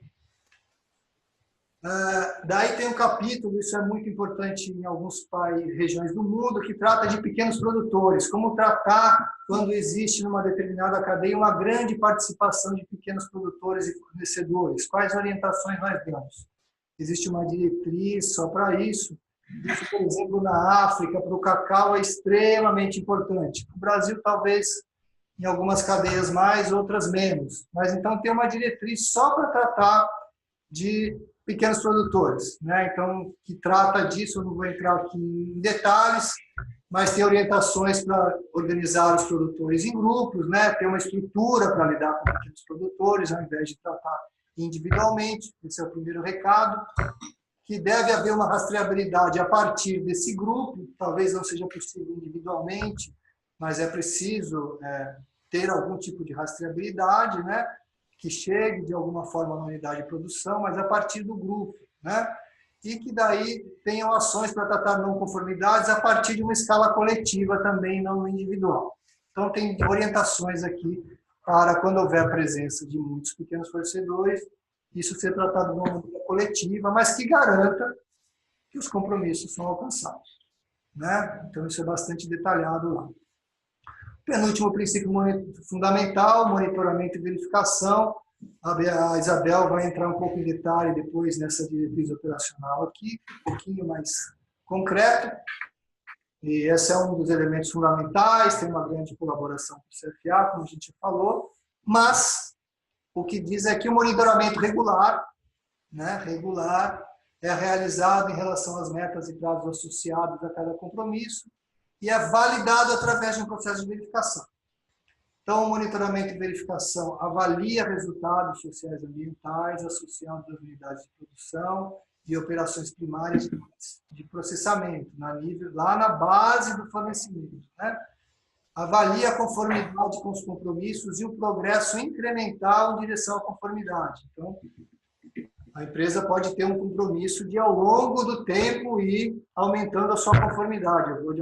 Daí tem um capítulo, isso é muito importante em alguns regiões do mundo, que trata de pequenos produtores, como tratar quando existe numa determinada cadeia uma grande participação de pequenos produtores e fornecedores, quais orientações nós damos. Existe uma diretriz só para isso. Isso, por exemplo, na África, para o cacau é extremamente importante. O Brasil, talvez, em algumas cadeias mais, outras menos. Mas, então, tem uma diretriz só para tratar de pequenos produtores, né? Então, que trata disso, eu não vou entrar aqui em detalhes, mas tem orientações para organizar os produtores em grupos, né? Ter uma estrutura para lidar com pequenos produtores, ao invés de tratar individualmente. Esse é o primeiro recado. Que deve haver uma rastreabilidade a partir desse grupo, talvez não seja possível individualmente, mas é preciso ter algum tipo de rastreabilidade, né? Que chegue de alguma forma na unidade de produção, mas a partir do grupo, né? E que daí tenham ações para tratar não conformidades a partir de uma escala coletiva também, não individual. Então, tem orientações aqui para quando houver a presença de muitos pequenos fornecedores, isso ser tratado de uma maneira coletiva, mas que garanta que os compromissos são alcançados, né? Então, isso é bastante detalhado lá. Penúltimo princípio fundamental, monitoramento e verificação. A Isabel vai entrar um pouco em detalhe depois nessa diretriz operacional aqui, um pouquinho mais concreto. E esse é um dos elementos fundamentais, tem uma grande colaboração com o CFA, como a gente falou, mas o que diz é que o monitoramento regular, né, é realizado em relação às metas e prazos associados a cada compromisso e é validado através de um processo de verificação. Então, o monitoramento e verificação avalia resultados sociais e ambientais associados às unidades de produção e operações primárias de processamento, lá na base do fornecimento, né? Avalia a conformidade com os compromissos e o progresso incremental em direção à conformidade. Então, a empresa pode ter um compromisso de, ao longo do tempo, ir aumentando a sua conformidade. Eu vou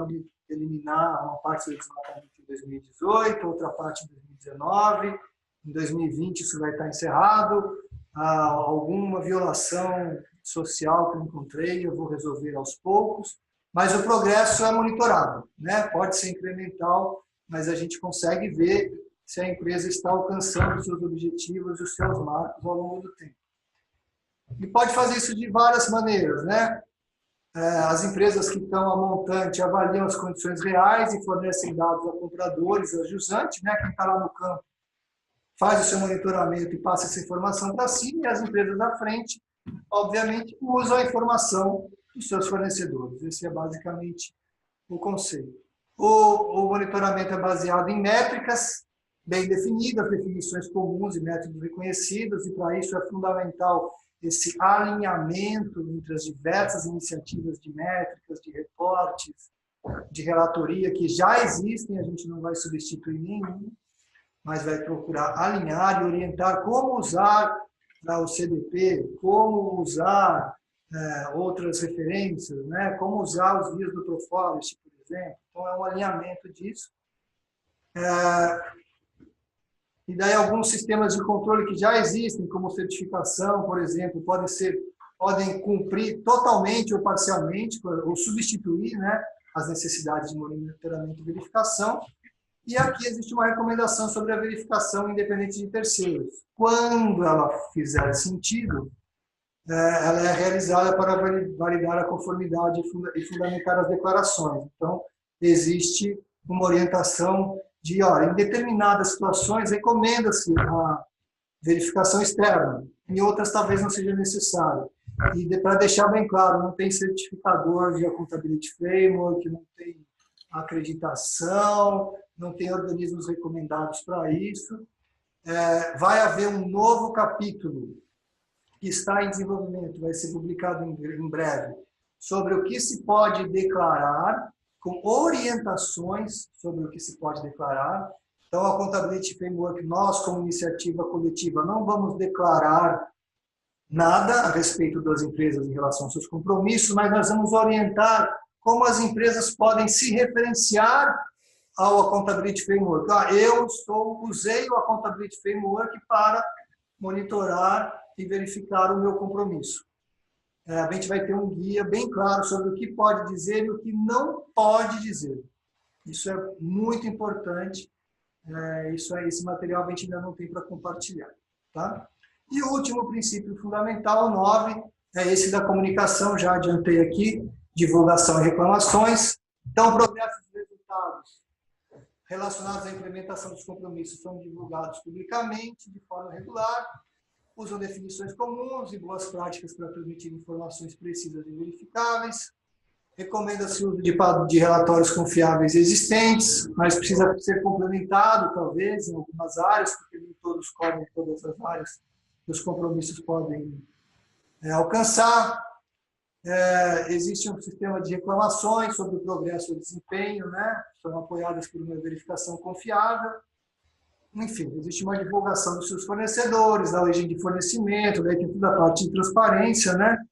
eliminar uma parte do desmatamento em 2018, outra parte em 2019, em 2020 isso vai estar encerrado, alguma violação social que eu encontrei, eu vou resolver aos poucos, mas o progresso é monitorado, né? Pode ser incremental, mas a gente consegue ver se a empresa está alcançando os seus objetivos e os seus marcos ao longo do tempo. E pode fazer isso de várias maneiras, né? As empresas que estão a montante avaliam as condições reais e fornecem dados a compradores, a jusante, né? Quem está lá no campo faz o seu monitoramento e passa essa informação para si, e as empresas da frente, obviamente, usam a informação dos seus fornecedores. Esse é basicamente o conceito. O monitoramento é baseado em métricas bem definidas, definições comuns e métodos reconhecidos, e para isso é fundamental esse alinhamento entre as diversas iniciativas de métricas, de reportes, de relatoria que já existem, a gente não vai substituir nenhum, mas vai procurar alinhar e orientar como usar o CDP, como usar outras referências, né? Como usar os guias do Proforest, por exemplo. Então, é um alinhamento disso. E daí alguns sistemas de controle que já existem, como certificação, por exemplo, podem cumprir totalmente ou parcialmente, ou substituir, né, as necessidades de monitoramento e verificação. E aqui existe uma recomendação sobre a verificação independente de terceiros. Quando ela fizer sentido, ela é realizada para validar a conformidade e fundamentar as declarações. Então, existe uma orientação de, em determinadas situações, recomenda-se a verificação externa, em outras talvez não seja necessário. E para deixar bem claro, não tem certificador de Accountability Framework, não tem acreditação, não tem organismos recomendados para isso. Vai haver um novo capítulo que está em desenvolvimento, vai ser publicado em breve, sobre o que se pode declarar, com orientações sobre o que se pode declarar. Então, a Accountability Framework, nós, como iniciativa coletiva, não vamos declarar nada a respeito das empresas em relação aos seus compromissos, mas nós vamos orientar como as empresas podem se referenciar ao Accountability Framework. Eu usei o Accountability Framework para monitorar e verificar o meu compromisso. A gente vai ter um guia bem claro sobre o que pode dizer e o que não pode dizer. Isso é muito importante. Esse material a gente ainda não tem para compartilhar. Tá? E o último princípio fundamental, 9, é esse da comunicação, já adiantei aqui, divulgação e reclamações. Então, progressos e resultados relacionados à implementação dos compromissos são divulgados publicamente, de forma regular. usam definições comuns e boas práticas para transmitir informações precisas e verificáveis. Recomenda-se o uso de relatórios confiáveis existentes, mas precisa ser complementado, talvez, em algumas áreas, porque nem todos cobrem todas as áreas que os compromissos podem alcançar. Existe um sistema de reclamações sobre o progresso e o desempenho, né? São apoiadas por uma verificação confiável. Enfim, existe uma divulgação dos seus fornecedores, da origem de fornecimento, daí tem toda a parte de transparência, né?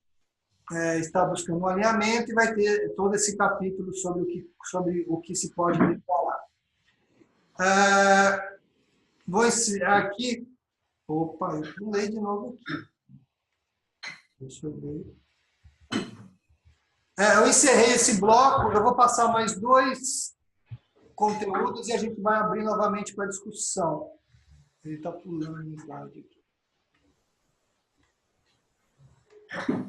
Está buscando um alinhamento e vai ter todo esse capítulo sobre o que se pode declarar. Vou ensinar aqui. Opa, eu pulei de novo aqui. Deixa eu ver. Eu encerrei esse bloco, eu vou passar mais 2 conteúdos e a gente vai abrir novamente para discussão. Ele está pulando no slide aqui.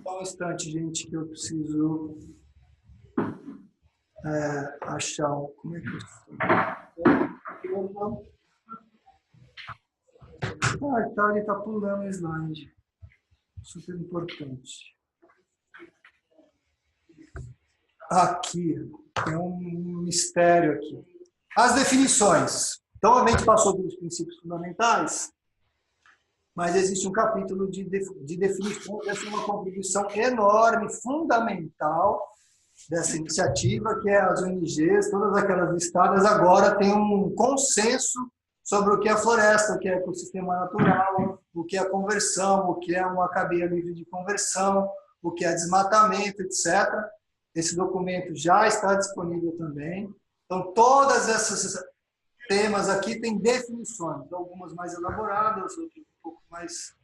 Só um instante, gente, que eu preciso achar como é que eu... ele está pulando o slide. Super importante. Aqui, tem um mistério aqui. As definições. Então, a gente passou pelos princípios fundamentais, mas existe um capítulo de definições. Essa é uma contribuição enorme, fundamental dessa iniciativa, que é as ONGs, todas aquelas listadas, agora têm um consenso sobre o que é floresta, o que é ecossistema natural, o que é conversão, o que é uma cadeia livre de conversão, o que é desmatamento, etc. Esse documento já está disponível também. Então, todas esses temas aqui têm definições, algumas mais elaboradas, outras um pouco mais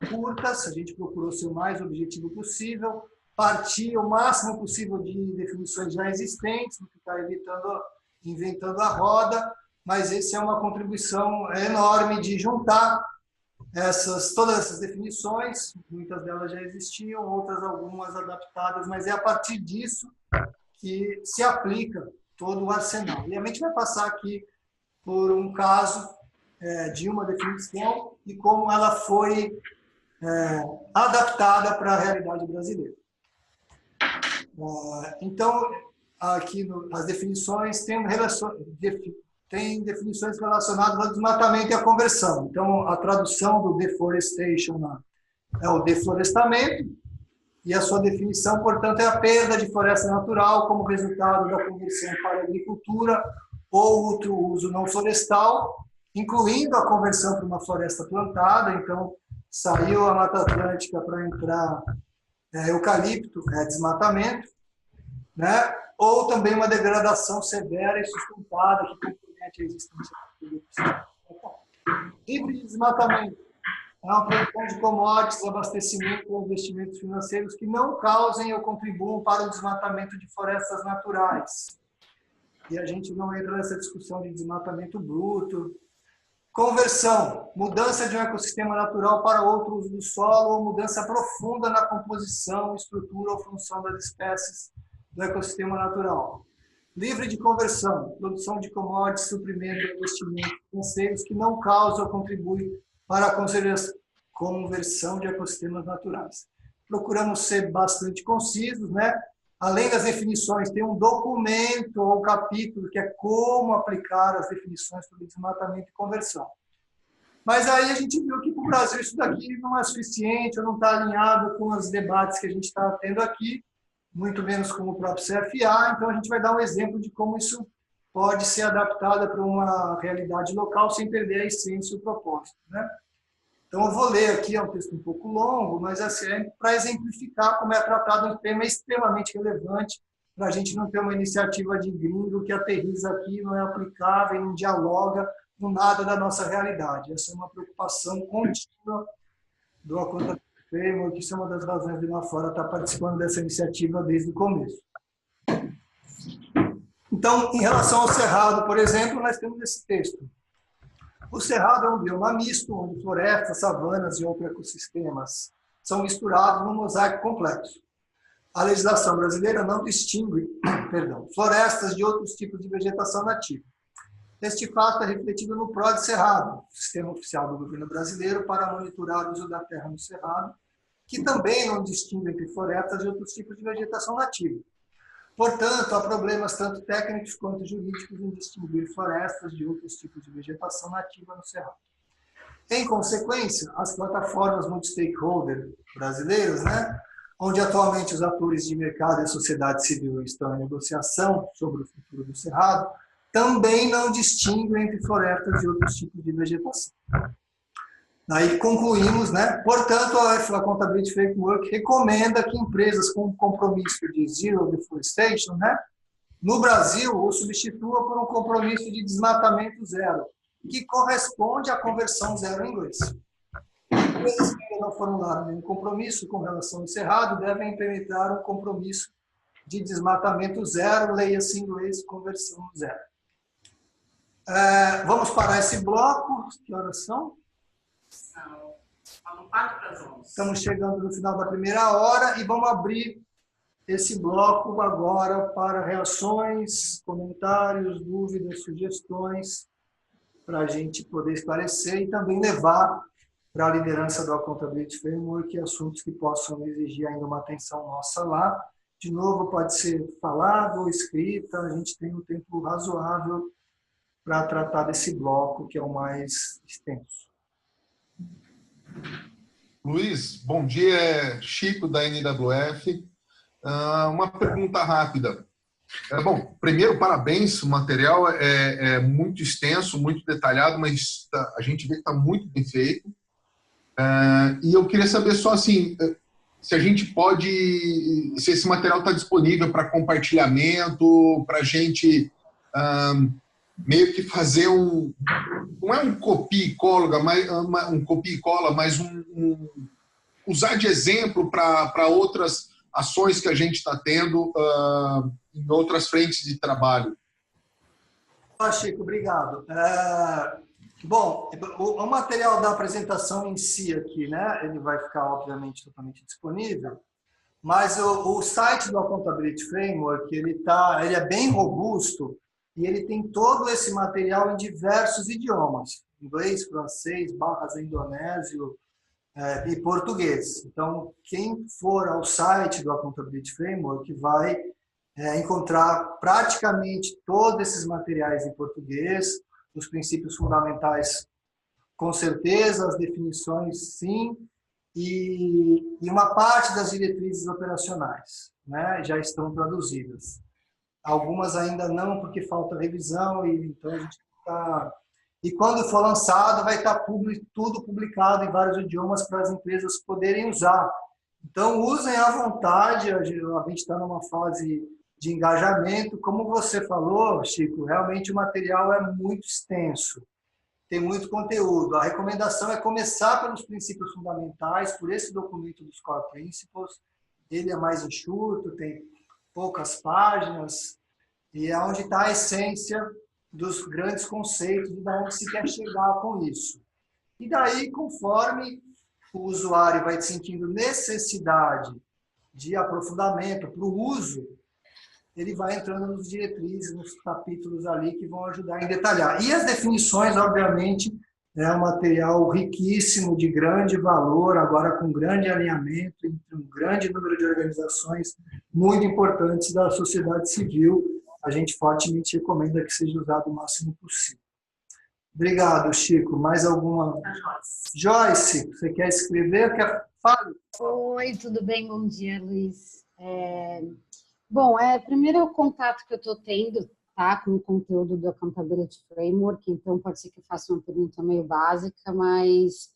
curtas. A gente procurou ser o mais objetivo possível, partir o máximo possível de definições já existentes, não ficar inventando a roda, mas essa é uma contribuição enorme de juntar todas essas definições. Muitas delas já existiam, outras algumas adaptadas, mas é a partir disso que se aplica todo o arsenal. E a gente vai passar aqui por um caso de uma definição e como ela foi adaptada para a realidade brasileira. Então, aqui as definições têm definições relacionadas ao desmatamento e à conversão. Então, a tradução do deforestation é o deflorestamento, e a sua definição, portanto, é a perda de floresta natural como resultado da conversão para a agricultura ou outro uso não florestal, incluindo a conversão para uma floresta plantada. Então, saiu a Mata Atlântica para entrar eucalipto, desmatamento, né? Ou também uma degradação severa e sustentada que compromete a existência da livre de desmatamento. É uma produção de commodities, abastecimento ou investimentos financeiros que não causem ou contribuam para o desmatamento de florestas naturais. E a gente não entra nessa discussão de desmatamento bruto. Conversão, mudança de um ecossistema natural para outro uso do solo ou mudança profunda na composição, estrutura ou função das espécies do ecossistema natural. Livre de conversão, produção de commodities, suprimento e investimentos financeiros que não causam ou contribuem para a conversão de ecossistemas naturais. Procuramos ser bastante concisos, né? Além das definições, tem um documento ou capítulo que é como aplicar as definições sobre desmatamento e conversão. Mas aí a gente viu que para o Brasil isso daqui não é suficiente, ou não está alinhado com os debates que a gente está tendo aqui, muito menos com o próprio CFA. Então a gente vai dar um exemplo de como isso pode ser adaptado para uma realidade local sem perder a essência e o propósito, né? Então, eu vou ler aqui, é um texto um pouco longo, mas assim, é para exemplificar como é tratado um tema extremamente relevante, para a gente não ter uma iniciativa de gringo que aterriza aqui, não é aplicável, não dialoga com nada da nossa realidade. Essa é uma preocupação contínua do Accountability Framework, isso é uma das razões de lá fora estar participando dessa iniciativa desde o começo. Então, em relação ao Cerrado, por exemplo, nós temos esse texto. O Cerrado é um bioma misto, onde florestas, savanas e outros ecossistemas são misturados num mosaico complexo. A legislação brasileira não distingue florestas de outros tipos de vegetação nativa. Este fato é refletido no PROD Cerrado, Sistema Oficial do Governo Brasileiro para monitorar o uso da terra no Cerrado, que também não distingue entre florestas e outros tipos de vegetação nativa. Portanto, há problemas tanto técnicos quanto jurídicos em distinguir florestas de outros tipos de vegetação nativa no Cerrado. Em consequência, as plataformas multi-stakeholder brasileiras, onde atualmente os atores de mercado e a sociedade civil estão em negociação sobre o futuro do Cerrado, também não distinguem entre florestas e outros tipos de vegetação. Aí concluímos, portanto, a Accountability Framework recomenda que empresas com compromisso de Zero Deforestation, no Brasil, o substitua por um compromisso de desmatamento zero, que corresponde à conversão zero em inglês. Empresas que ainda não formularam nenhum compromisso com relação ao Cerrado devem implementar um compromisso de desmatamento zero, leia-se em inglês, conversão zero. Vamos parar esse bloco. Que horas são? São 11h04. Estamos chegando no final da primeira hora e vamos abrir esse bloco agora para reações, comentários, dúvidas, sugestões, para a gente poder esclarecer e também levar para a liderança do Accountability Framework assuntos que possam exigir ainda uma atenção nossa lá. De novo, pode ser falado ou escrita, a gente tem um tempo razoável para tratar desse bloco, que é o mais extenso. Luiz, bom dia, é Chico da NWF. Uma pergunta rápida. Bom, primeiro, parabéns, o material é muito extenso, muito detalhado, mas a gente vê que está muito bem feito. E eu queria saber só assim, se a gente pode, se esse material está disponível para compartilhamento, para a gente meio que fazer não é um copia e cola, mas usar de exemplo para outras ações que a gente está tendo em outras frentes de trabalho. Chico, obrigado. Bom, o material da apresentação em si aqui, ele vai ficar, obviamente, totalmente disponível, mas o site do Accountability Framework, ele é bem robusto e ele tem todo esse material em diversos idiomas, inglês, francês, barras indonésio e português. Então, quem for ao site do Accountability Framework vai encontrar praticamente todos esses materiais em português, os princípios fundamentais, com certeza, as definições, sim, e uma parte das diretrizes operacionais, já estão traduzidas. Algumas ainda não, porque falta revisão, e então a gente está... E quando for lançado, vai estar tudo publicado em vários idiomas para as empresas poderem usar. Então, usem à vontade, a gente está numa fase de engajamento. Como você falou, Chico, realmente o material é muito extenso, tem muito conteúdo. A recomendação é começar pelos princípios fundamentais, por esse documento dos Core Principles. Ele é mais enxuto, tem poucas páginas, e é onde está a essência dos grandes conceitos e de onde se quer chegar com isso. E daí, conforme o usuário vai sentindo necessidade de aprofundamento para o uso, ele vai entrando nos diretrizes, nos capítulos ali que vão ajudar em detalhar. E as definições, obviamente, é um material riquíssimo, de grande valor, agora com grande alinhamento entre um grande número de organizações muito importantes da sociedade civil. A gente fortemente recomenda que seja usado o máximo possível. Obrigado, Chico. Mais alguma? Joyce, você quer escrever? Fale. Oi, tudo bem? Bom dia, Luiz. Bom, primeiro é o contato que eu estou tendo, tá, com o conteúdo do Accountability Framework, então pode ser que eu faça uma pergunta meio básica, mas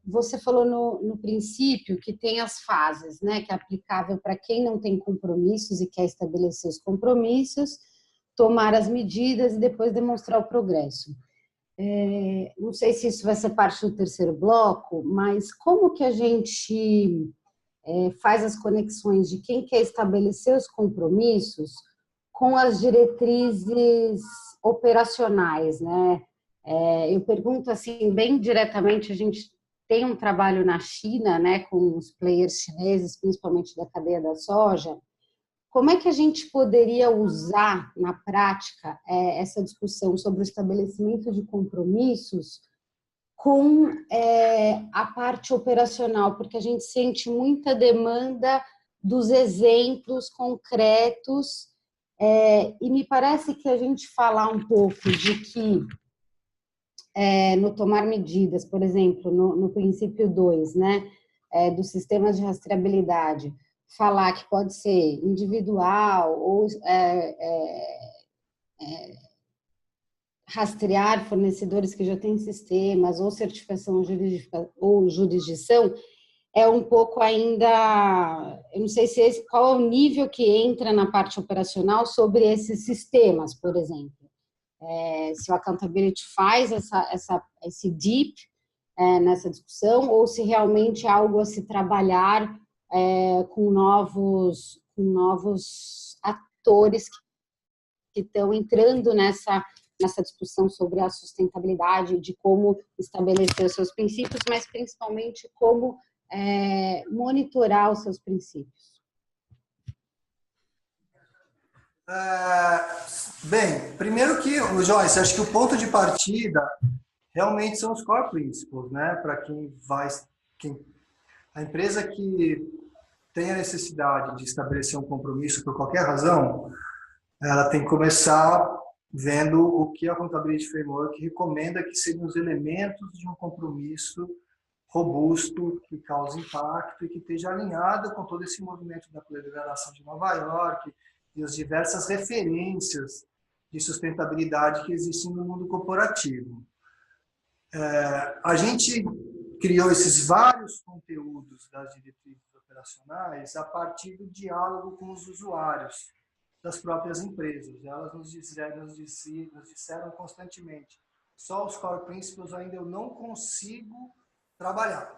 você falou no princípio que tem as fases, que é aplicável para quem não tem compromissos e quer estabelecer os compromissos, tomar as medidas e depois demonstrar o progresso. Não sei se isso vai ser parte do terceiro bloco, mas como que a gente faz as conexões de quem quer estabelecer os compromissos com as diretrizes operacionais, eu pergunto assim, bem diretamente, a gente tem um trabalho na China, com os players chineses, principalmente da cadeia da soja, como é que a gente poderia usar na prática essa discussão sobre o estabelecimento de compromissos com a parte operacional, porque a gente sente muita demanda dos exemplos concretos, e me parece que a gente falar um pouco de que no tomar medidas, por exemplo, no princípio 2, né, dos sistemas de rastreabilidade, falar que pode ser individual ou rastrear fornecedores que já têm sistemas ou certificação ou jurisdição, é um pouco ainda, eu não sei se qual é o nível que entra na parte operacional sobre esses sistemas, por exemplo. Se o accountability faz esse deep nessa discussão, ou se realmente é algo a se trabalhar com novos atores que estão entrando nessa discussão sobre a sustentabilidade, de como estabelecer os seus princípios, mas principalmente como monitorar os seus princípios. Bem, primeiro que, Joyce, acho que o ponto de partida realmente são os core principles, né? Para a empresa que tem a necessidade de estabelecer um compromisso por qualquer razão, ela tem que começar vendo o que a Accountability Framework recomenda que sejam os elementos de um compromisso robusto, que cause impacto e que esteja alinhado com todo esse movimento da Declaração de Nova York e as diversas referências de sustentabilidade que existem no mundo corporativo. A gente criou esses vários conteúdos das diretrizes operacionais a partir do diálogo com os usuários das próprias empresas. Elas nos disseram constantemente: só os core principles ainda eu não consigo trabalhar.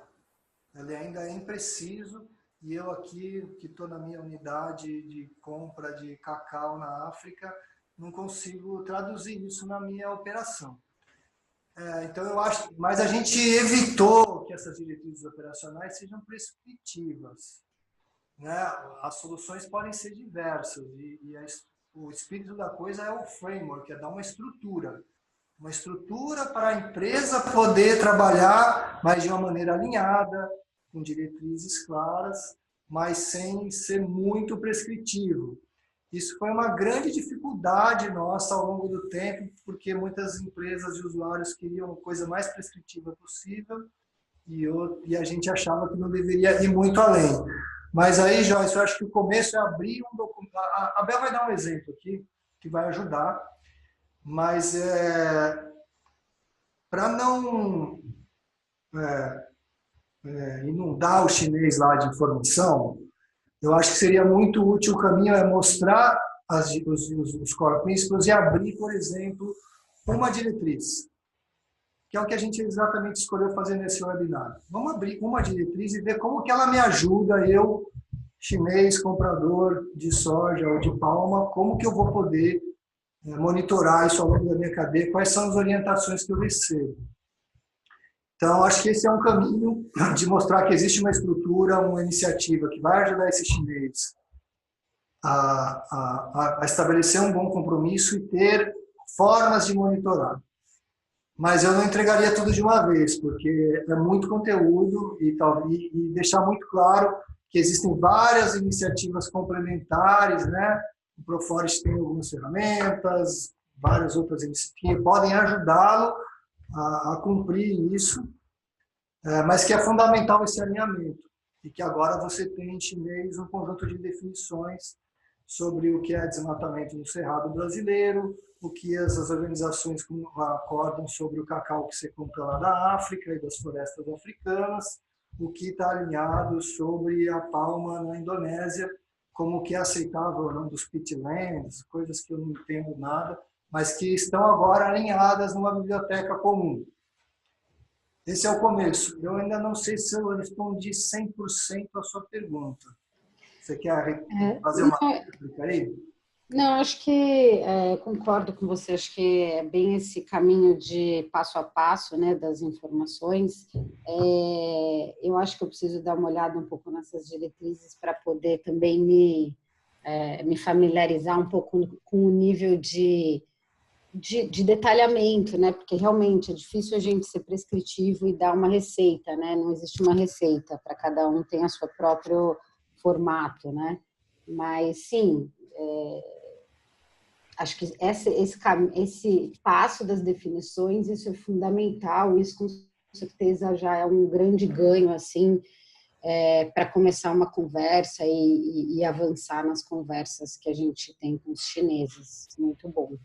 Ele ainda é impreciso e eu aqui, que estou na minha unidade de compra de cacau na África, não consigo traduzir isso na minha operação. Então, eu acho, mas a gente evitou que essas diretrizes operacionais sejam prescritivas, né? As soluções podem ser diversas o espírito da coisa é o framework, é dar uma estrutura para a empresa poder trabalhar, mas de uma maneira alinhada, com diretrizes claras, mas sem ser muito prescritivo. Isso foi uma grande dificuldade nossa ao longo do tempo, porque muitas empresas e usuários queriam a coisa mais prescritiva possível e a gente achava que não deveria ir muito além. Mas aí, Joyce, eu acho que o começo é abrir um documento. A Bel vai dar um exemplo aqui, que vai ajudar, mas para não inundar o chinês lá de informação, eu acho que seria muito útil o caminho mostrar os core principles e abrir, por exemplo, uma diretriz, que é o que a gente exatamente escolheu fazer nesse webinar. Vamos abrir uma diretriz e ver como que ela me ajuda, eu, chinês, comprador de soja ou de palma, como que eu vou poder monitorar isso ao longo da minha cadeia, quais são as orientações que eu recebo. Então, acho que esse é um caminho de mostrar que existe uma estrutura, uma iniciativa que vai ajudar esse chinês a estabelecer um bom compromisso e ter formas de monitorar. Mas eu não entregaria tudo de uma vez, porque é muito conteúdo e deixar muito claro que existem várias iniciativas complementares, né? O Proforest tem algumas ferramentas, várias outras iniciativas que podem ajudá-lo a cumprir isso, mas que é fundamental esse alinhamento. E que agora você tem em chinês um conjunto de definições sobre o que é desmatamento no Cerrado brasileiro, o que essas organizações acordam sobre o cacau que você compra lá da África e das florestas africanas, o que está alinhado sobre a palma na Indonésia, como o que é aceitável ou não dos peatlands, coisas que eu não entendo nada, mas que estão agora alinhadas numa biblioteca comum. Esse é o começo. Eu ainda não sei se eu respondi 100% a sua pergunta. Você quer fazer uma réplica aí? Não, acho que concordo com você. Acho que é bem esse caminho de passo a passo, né, das informações. Eu acho que eu preciso dar uma olhada um pouco nessas diretrizes para poder também me familiarizar um pouco com o nível de detalhamento, né? Porque realmente é difícil a gente ser prescritivo e dar uma receita, né? Não existe uma receita, para cada um tem o seu próprio formato, né? Mas sim, acho que esse passo das definições, isso é fundamental, isso com certeza já é um grande ganho, assim, para começar uma conversa e avançar nas conversas que a gente tem com os chineses. Muito bom.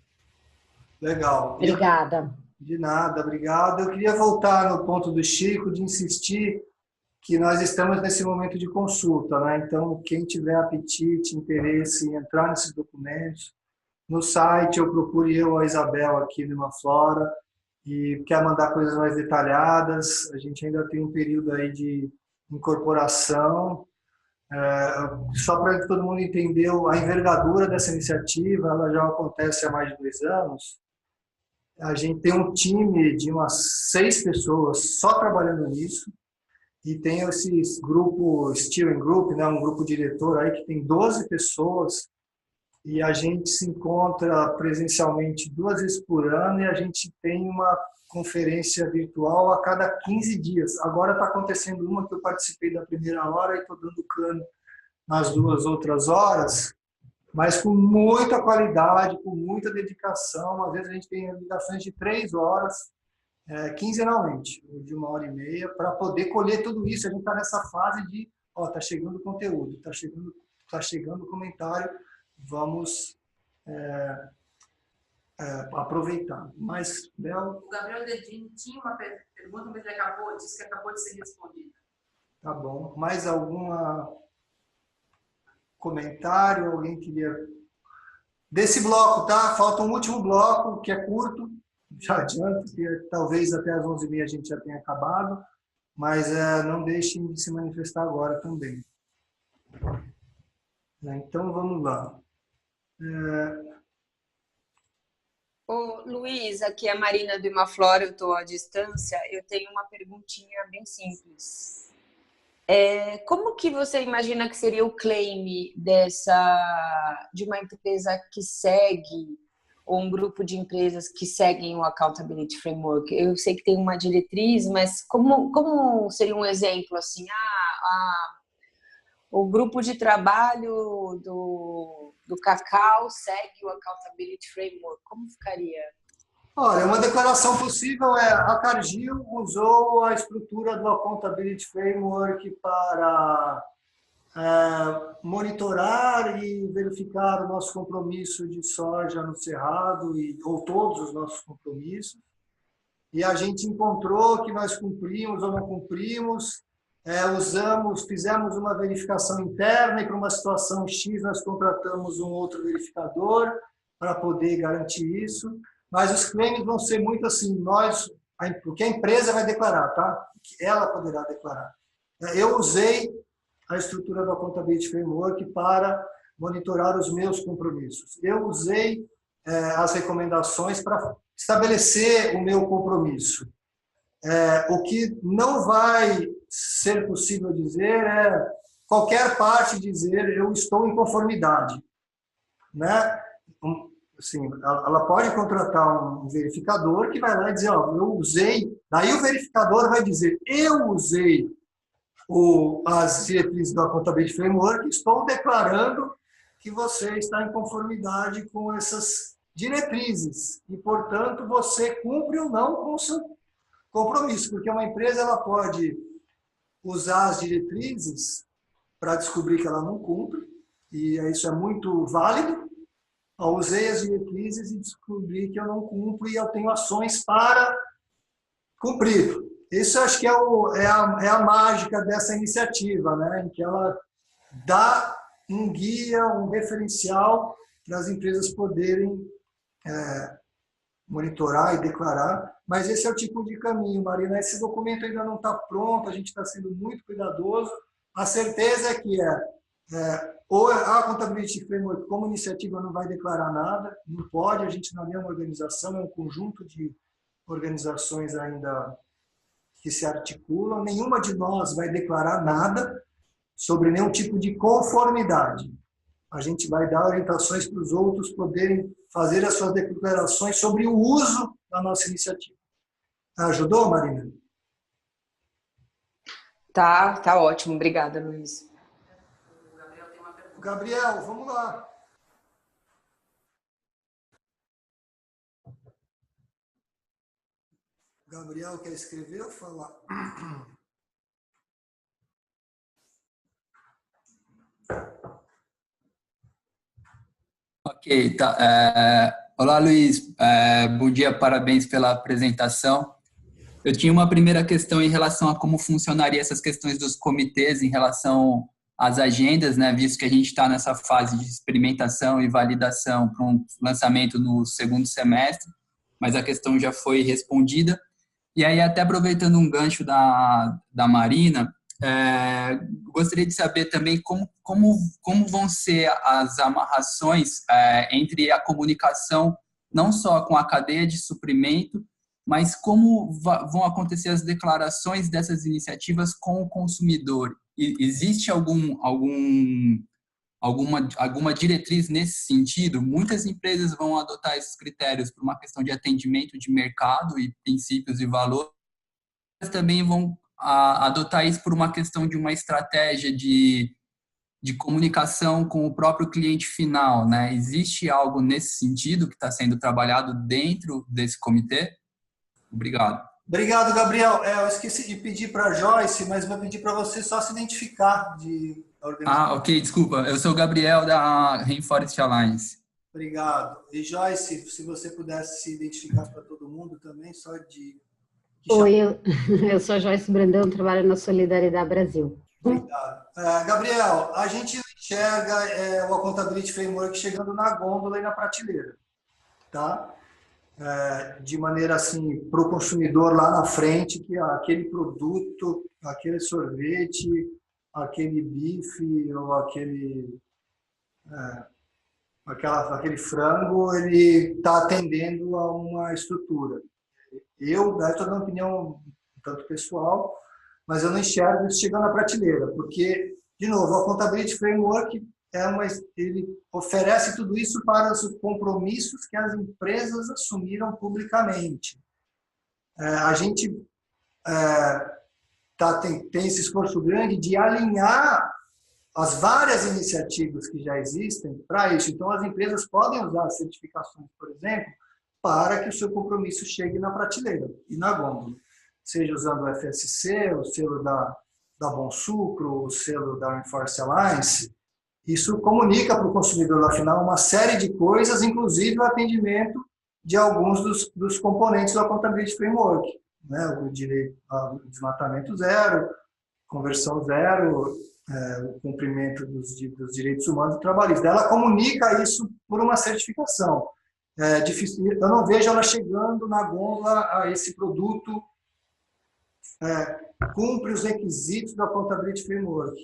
Legal. Obrigada. De nada, obrigado. Eu queria voltar no ponto do Chico, de insistir que nós estamos nesse momento de consulta, né? Então, quem tiver apetite, interesse em entrar nesses documentos, no site eu procuro eu ou a Isabel aqui no Imaflora e quer mandar coisas mais detalhadas. A gente ainda tem um período aí de incorporação. Só para todo mundo entender a envergadura dessa iniciativa, ela já acontece há mais de 2 anos. A gente tem um time de umas 6 pessoas só trabalhando nisso e tem esse grupo, Steering Group, né, um grupo diretor aí que tem 12 pessoas e a gente se encontra presencialmente 2 vezes por ano e a gente tem uma conferência virtual a cada 15 dias. Agora está acontecendo uma que eu participei da primeira hora e estou dando cano nas 2 outras horas, mas com muita qualidade, com muita dedicação. Às vezes a gente tem ligações de 3 horas, quinzenalmente, de 1h30, para poder colher tudo isso. A gente está nessa fase de, está chegando conteúdo, está chegando comentário, vamos aproveitar. Mas, Bel... O Gabriel Dedini tinha uma pergunta, mas ele disse que acabou de ser respondida. Tá bom. Mais algum comentário? Alguém queria... Desse bloco, tá? Falta um último bloco, que é curto. Já adianto, que talvez até às 11h30 a gente já tenha acabado, mas não deixem de se manifestar agora também. Então, vamos lá. Ô, Luiz, aqui é a Marina do Imaflora, eu estou à distância. Eu tenho uma perguntinha bem simples. Como que você imagina que seria o claim de uma empresa que segue, ou um grupo de empresas que seguem o Accountability Framework? Eu sei que tem uma diretriz, mas como seria um exemplo assim? O grupo de trabalho do Cacau segue o Accountability Framework. Como ficaria? Olha, uma declaração possível a Cargill usou a estrutura do Accountability Framework para monitorar e verificar o nosso compromisso de soja no Cerrado, ou todos os nossos compromissos. E a gente encontrou que nós cumprimos ou não cumprimos, fizemos uma verificação interna e para uma situação X nós contratamos um outro verificador para poder garantir isso. Mas os claims vão ser muito assim, o que a empresa vai declarar, tá? O que ela poderá declarar. Eu usei a estrutura do Accountability Framework para monitorar os meus compromissos. Eu usei as recomendações para estabelecer o meu compromisso. O que não vai ser possível dizer qualquer parte dizer eu estou em conformidade, né? Assim, ela pode contratar um verificador que vai lá e dizer, eu usei, daí o verificador vai dizer, eu usei as diretrizes do Accountability Framework, estou declarando que você está em conformidade com essas diretrizes e, portanto, você cumpre ou não com o seu compromisso, porque uma empresa ela pode usar as diretrizes para descobrir que ela não cumpre, e isso é muito válido. Eu usei as diretrizes e descobri que eu não cumpro e eu tenho ações para cumprir. Isso acho que é a mágica dessa iniciativa, né? Em que ela dá um guia, um referencial para as empresas poderem monitorar e declarar. Mas esse é o tipo de caminho, Marina. Esse documento ainda não está pronto, a gente está sendo muito cuidadoso. A certeza é que ou a Accountability Framework como iniciativa não vai declarar nada, não pode, a gente não é uma organização, é um conjunto de organizações ainda que se articulam, nenhuma de nós vai declarar nada sobre nenhum tipo de conformidade. a gente vai dar orientações para os outros poderem fazer as suas declarações sobre o uso da nossa iniciativa. Ajudou, Marina? Tá ótimo. Obrigada, Luiz. O Gabriel tem uma pergunta. Gabriel, vamos lá. Gabriel quer escrever ou falar? Ok, tá. Olá, Luiz. Bom dia, parabéns pela apresentação. Eu tinha uma primeira questão em relação a como funcionaria essas questões dos comitês em relação às agendas, né? Visto que a gente está nessa fase de experimentação e validação para um lançamento no segundo semestre, mas a questão já foi respondida. E aí, até aproveitando um gancho da Marina, gostaria de saber também como vão ser as amarrações entre a comunicação, não só com a cadeia de suprimento, mas como vão acontecer as declarações dessas iniciativas com o consumidor. Existe alguma diretriz nesse sentido? Muitas empresas vão adotar esses critérios por uma questão de atendimento de mercado e princípios e valores, mas também vão adotar isso por uma questão de uma estratégia de comunicação com o próprio cliente final, né? Existe algo nesse sentido que está sendo trabalhado dentro desse comitê? Obrigado. Obrigado, Gabriel. Eu esqueci de pedir para a Joyce, mas vou pedir para você só se identificar da organização. Ok, desculpa. Eu sou o Gabriel da Rainforest Alliance. Obrigado. E Joyce, se você pudesse se identificar para todo mundo também, só de... Oi, eu sou a Joyce Brandão, trabalho na Solidariedade Brasil. Obrigado. Gabriel, a gente enxerga o Accountability Framework chegando na gôndola e na prateleira, tá? De maneira assim, para o consumidor lá na frente, que aquele produto, aquele sorvete, aquele bife ou aquele frango, ele está atendendo a uma estrutura. Eu estou dando opinião um tanto pessoal, mas eu não enxergo isso chegando na prateleira, porque, de novo, o Accountability Framework ele oferece tudo isso para os compromissos que as empresas assumiram publicamente. A gente tem esse esforço grande de alinhar as várias iniciativas que já existem para isso. Então, as empresas podem usar as certificações, por exemplo, para que o seu compromisso chegue na prateleira e na gôndola. Seja usando o FSC, o selo da Bom Sucro, o selo da Rainforest Alliance. Isso comunica para o consumidor lá final uma série de coisas, inclusive o atendimento de alguns dos componentes do Accountability Framework, né? O direito ao desmatamento zero, conversão zero, o cumprimento dos direitos humanos e trabalhistas. Ela comunica isso por uma certificação. Eu não vejo ela chegando na gôndola a esse produto cumpre os requisitos do Accountability Framework.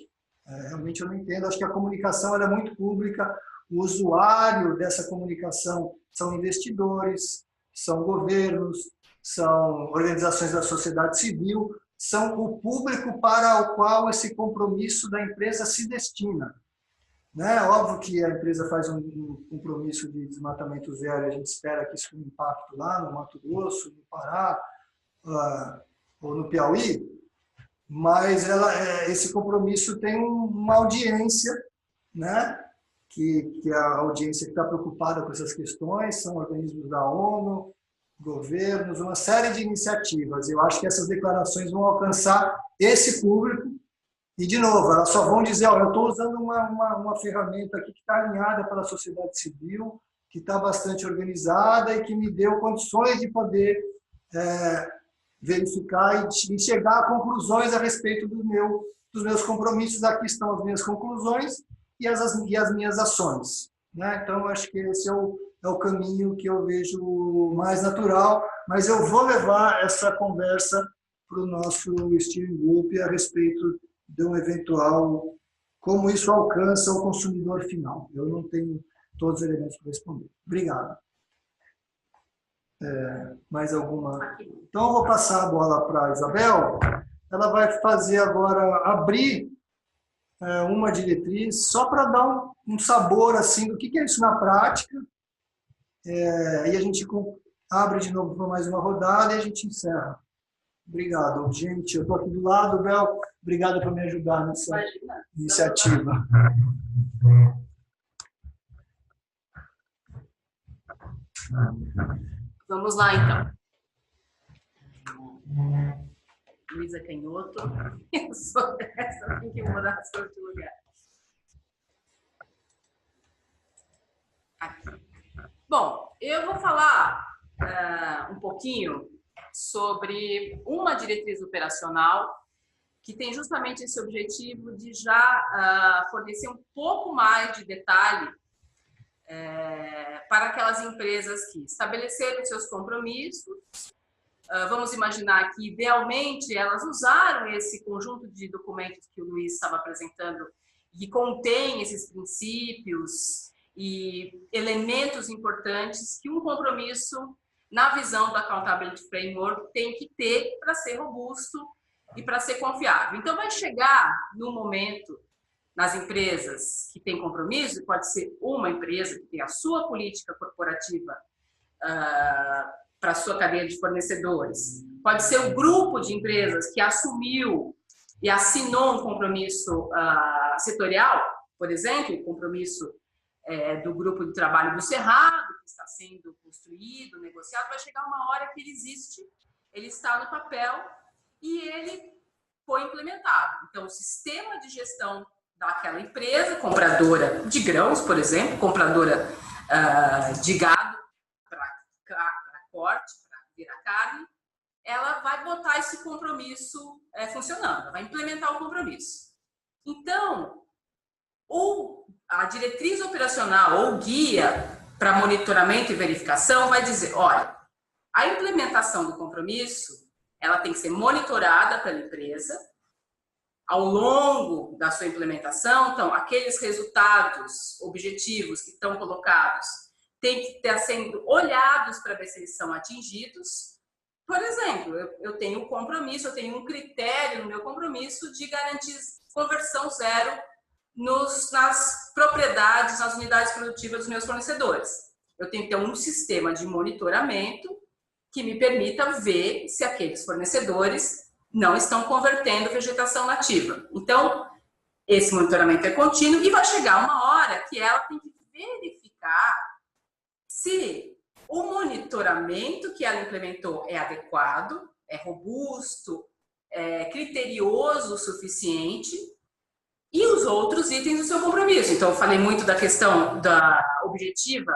Realmente eu não entendo. Acho que a comunicação ela é muito pública. O usuário dessa comunicação são investidores, são governos, são organizações da sociedade civil, são o público para o qual esse compromisso da empresa se destina. Né? Óbvio que a empresa faz um compromisso de desmatamento zero e a gente espera que isso tenha um impacto lá no Mato Grosso, no Pará ou no Piauí, mas esse compromisso tem uma audiência, né? que a audiência que está preocupada com essas questões são organismos da ONU, governos, uma série de iniciativas. Eu acho que essas declarações vão alcançar esse público e, de novo, elas só vão dizer, eu estou usando uma ferramenta aqui que está alinhada pela sociedade civil, que está bastante organizada e que me deu condições de poder verificar e chegar a conclusões a respeito dos meus compromissos. Aqui estão as minhas conclusões e as minhas ações. Né? Então, acho que esse é o caminho que eu vejo mais natural, mas eu vou levar essa conversa para o nosso steering group a respeito de um eventual, como isso alcança o consumidor final. Eu não tenho todos os elementos para responder. Obrigado. Mais alguma? Então, eu vou passar a bola para a Isabel. Ela vai fazer agora, abrir uma diretriz, só para dar um sabor assim do que é isso na prática. E a gente abre de novo para mais uma rodada e a gente encerra. Obrigado, gente. Eu estou aqui do lado, Bel. Obrigado por me ajudar nessa iniciativa. Vamos lá, então. Luísa Canhoto. Eu sou dessa, tem que mudar as coisas de lugar. Aqui. Bom, eu vou falar um pouquinho sobre uma diretriz operacional que tem justamente esse objetivo de já fornecer um pouco mais de detalhe para aquelas empresas que estabeleceram seus compromissos. Vamos imaginar que, idealmente, elas usaram esse conjunto de documentos que o Luiz estava apresentando e que contém esses princípios e elementos importantes que um compromisso, na visão do Accountability Framework, tem que ter para ser robusto e para ser confiável. Então, vai chegar no momento, nas empresas que têm compromisso, pode ser uma empresa que tem a sua política corporativa para a sua cadeia de fornecedores, pode ser o grupo de empresas que assumiu e assinou um compromisso setorial, por exemplo, o compromisso do grupo de trabalho do Cerrado, que está sendo construído, negociado, vai chegar uma hora que ele existe, ele está no papel e ele foi implementado. Então, o sistema de gestão daquela empresa, compradora de grãos, por exemplo, compradora de gado para corte, para virar carne, ela vai botar esse compromisso funcionando, ela vai implementar o compromisso. Então, a diretriz operacional ou guia para monitoramento e verificação vai dizer, olha, a implementação do compromisso, ela tem que ser monitorada pela empresa ao longo da sua implementação. Então, aqueles resultados objetivos que estão colocados têm que estar sendo olhados para ver se eles são atingidos. Por exemplo, eu tenho um compromisso, eu tenho um critério no meu compromisso de garantir conversão zero nas propriedades, nas unidades produtivas dos meus fornecedores. Eu tenho que ter um sistema de monitoramento que me permita ver se aqueles fornecedores não estão convertendo vegetação nativa. Então, esse monitoramento é contínuo e vai chegar uma hora que ela tem que verificar se o monitoramento que ela implementou é adequado, é robusto, é criterioso o suficiente e os outros itens do seu compromisso. Então, eu falei muito da questão da objetiva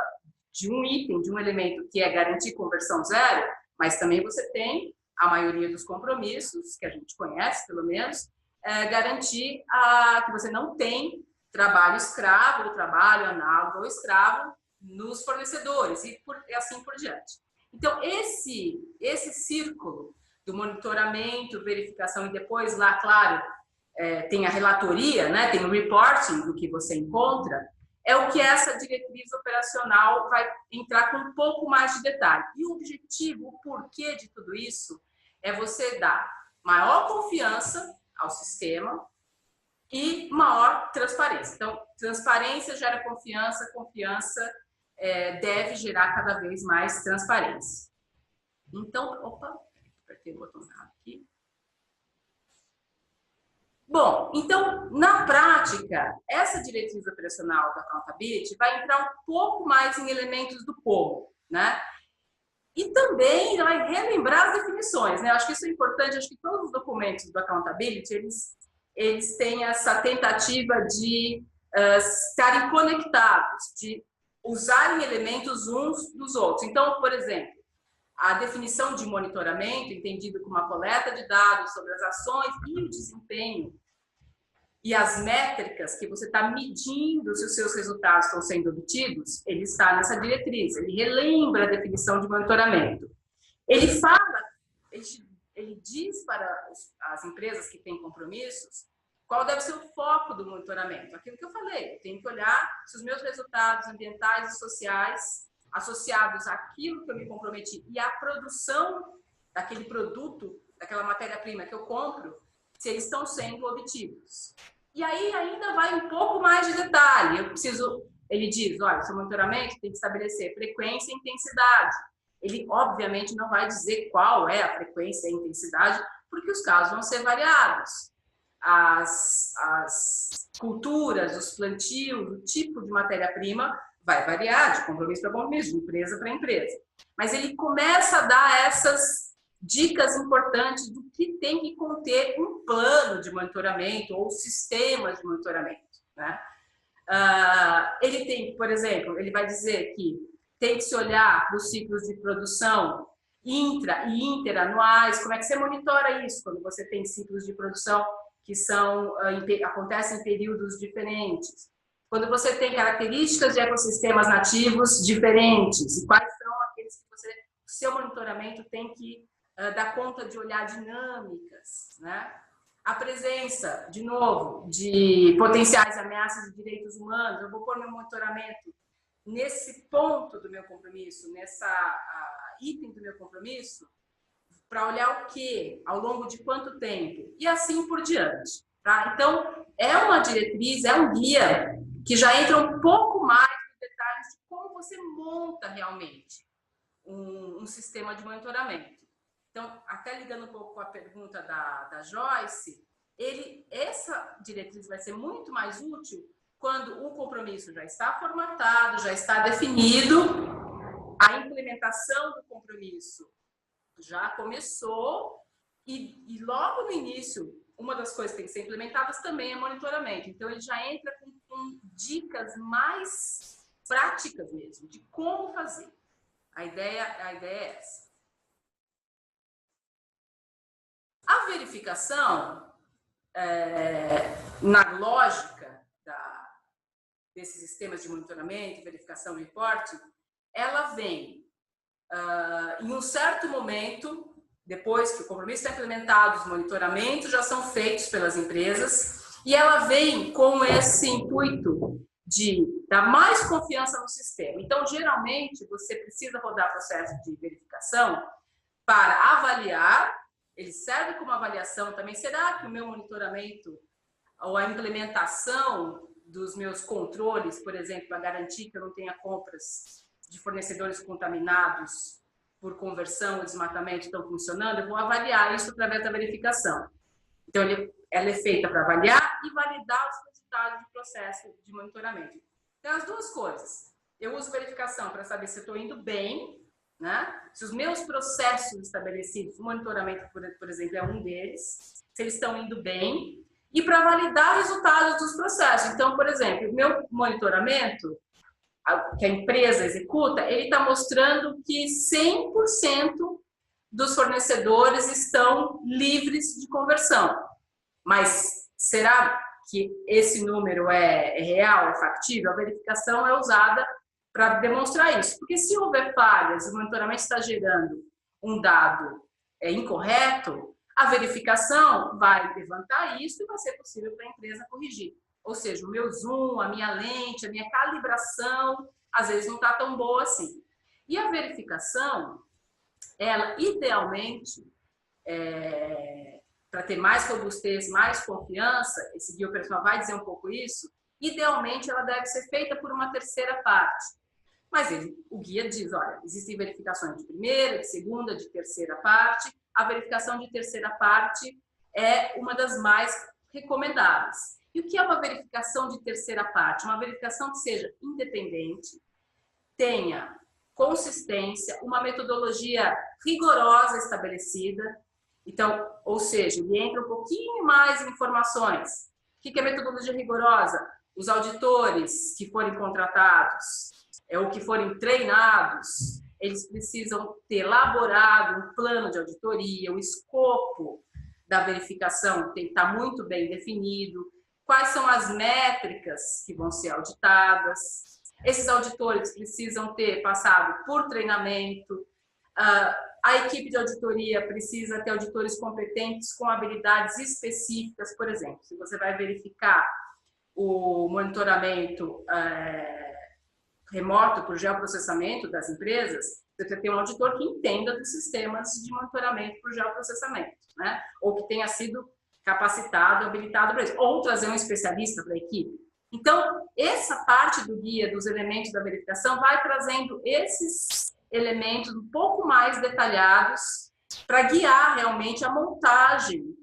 de um item, de um elemento que é garantir conversão zero, mas também você tem a maioria dos compromissos, que a gente conhece, pelo menos, garantir que você não tem trabalho escravo ou trabalho análogo ou escravo nos fornecedores e assim por diante. Então, esse círculo do monitoramento, verificação e depois lá, claro, tem a relatoria, né, tem o reporting do que você encontra, é o que essa diretriz operacional vai entrar com um pouco mais de detalhe. E o objetivo, o porquê de tudo isso, é você dar maior confiança ao sistema e maior transparência. Então, transparência gera confiança, confiança deve gerar cada vez mais transparência. Então, apertei o botão errado aqui. Bom, então, na prática, essa diretriz operacional da Accountability vai entrar um pouco mais em elementos do como, né? E também vai relembrar as definições, né? Eu acho que isso é importante, acho que todos os documentos do Accountability, eles têm essa tentativa de estarem conectados, de usarem elementos uns dos outros. Então, por exemplo, a definição de monitoramento, entendido como a coleta de dados sobre as ações e o desempenho e as métricas que você está medindo se os seus resultados estão sendo obtidos, ele está nessa diretriz, ele relembra a definição de monitoramento. Ele fala, ele diz para as empresas que têm compromissos qual deve ser o foco do monitoramento. Aquilo que eu falei, eu tenho que olhar se os meus resultados ambientais e sociais associados àquilo que eu me comprometi e à produção daquele produto, daquela matéria-prima que eu compro, se eles estão sendo obtidos. E aí ainda vai um pouco mais de detalhe. Ele diz, olha, seu monitoramento tem que estabelecer frequência e intensidade. Ele, obviamente, não vai dizer qual é a frequência e a intensidade, porque os casos vão ser variados. As culturas, os plantios, o tipo de matéria-prima vai variar de compromisso para compromisso, de empresa para empresa. Mas ele começa a dar essas dicas importantes do que tem que conter um plano de monitoramento ou sistemas de monitoramento, né? Ele tem, por exemplo, ele vai dizer que tem que se olhar para os ciclos de produção intra e interanuais. Como é que você monitora isso quando você tem ciclos de produção que acontecem em períodos diferentes? Quando você tem características de ecossistemas nativos diferentes, e quais são aqueles que o seu monitoramento tem que dar conta de olhar dinâmicas, né? A presença, de novo, de potenciais ameaças de direitos humanos. Eu vou pôr meu monitoramento nesse ponto do meu compromisso, item do meu compromisso, para olhar o quê? Ao longo de quanto tempo? E assim por diante. Tá? Então, é uma diretriz, é um guia que já entra um pouco mais nos detalhes de como você monta realmente um sistema de monitoramento. Então, até ligando um pouco com a pergunta da Joyce, essa diretriz vai ser muito mais útil quando o compromisso já está formatado, já está definido, a implementação do compromisso já começou e logo no início, uma das coisas que tem que ser implementadas também é monitoramento. Então, ele já entra com dicas mais práticas mesmo, de como fazer. A ideia é essa. A verificação, na lógica desses sistemas de monitoramento, verificação e reporte, ela vem em um certo momento, depois que o compromisso está implementado, os monitoramentos já são feitos pelas empresas, e ela vem com esse intuito de dar mais confiança no sistema. Então, geralmente, você precisa rodar processo de verificação para avaliar. Ele serve como avaliação também. Será que o meu monitoramento ou a implementação dos meus controles, por exemplo, para garantir que eu não tenha compras de fornecedores contaminados por conversão ou desmatamento estão funcionando? Eu vou avaliar isso através da verificação. Então, ela é feita para avaliar e validar os resultados do processo de monitoramento. Então, as duas coisas. Eu uso verificação para saber se estou indo bem, né? Se os meus processos estabelecidos, o monitoramento, por exemplo, é um deles, se eles estão indo bem, e para validar resultados dos processos. Então, por exemplo, o meu monitoramento, que a empresa executa, ele está mostrando que 100% dos fornecedores estão livres de conversão. Mas será que esse número é real, é factível? A verificação é usada para demonstrar isso. Porque se houver falhas, o monitoramento está gerando um dado incorreto, a verificação vai levantar isso e vai ser possível para a empresa corrigir. Ou seja, o meu zoom, a minha lente, a minha calibração, às vezes não está tão boa assim. E a verificação, ela idealmente, para ter mais robustez, mais confiança, esse guia operacional vai dizer um pouco isso, idealmente ela deve ser feita por uma terceira parte. Mas o guia diz, olha, existem verificações de primeira, de segunda, de terceira parte. A verificação de terceira parte é uma das mais recomendadas. E o que é uma verificação de terceira parte? Uma verificação que seja independente, tenha consistência, uma metodologia rigorosa estabelecida. Então, ou seja, ele entra um pouquinho mais em informações. O que é metodologia rigorosa? Os auditores que forem contratados, ou que forem treinados, eles precisam ter elaborado um plano de auditoria, o escopo da verificação tem que estar muito bem definido, quais são as métricas que vão ser auditadas. Esses auditores precisam ter passado por treinamento, a equipe de auditoria precisa ter auditores competentes com habilidades específicas. Por exemplo, se você vai verificar o monitoramento remoto por geoprocessamento das empresas, você tem que ter um auditor que entenda dos sistemas de monitoramento por geoprocessamento, né? Ou que tenha sido capacitado, habilitado para isso, ou trazer um especialista para a equipe. Então, essa parte do guia dos elementos da verificação vai trazendo esses elementos um pouco mais detalhados para guiar realmente a montagem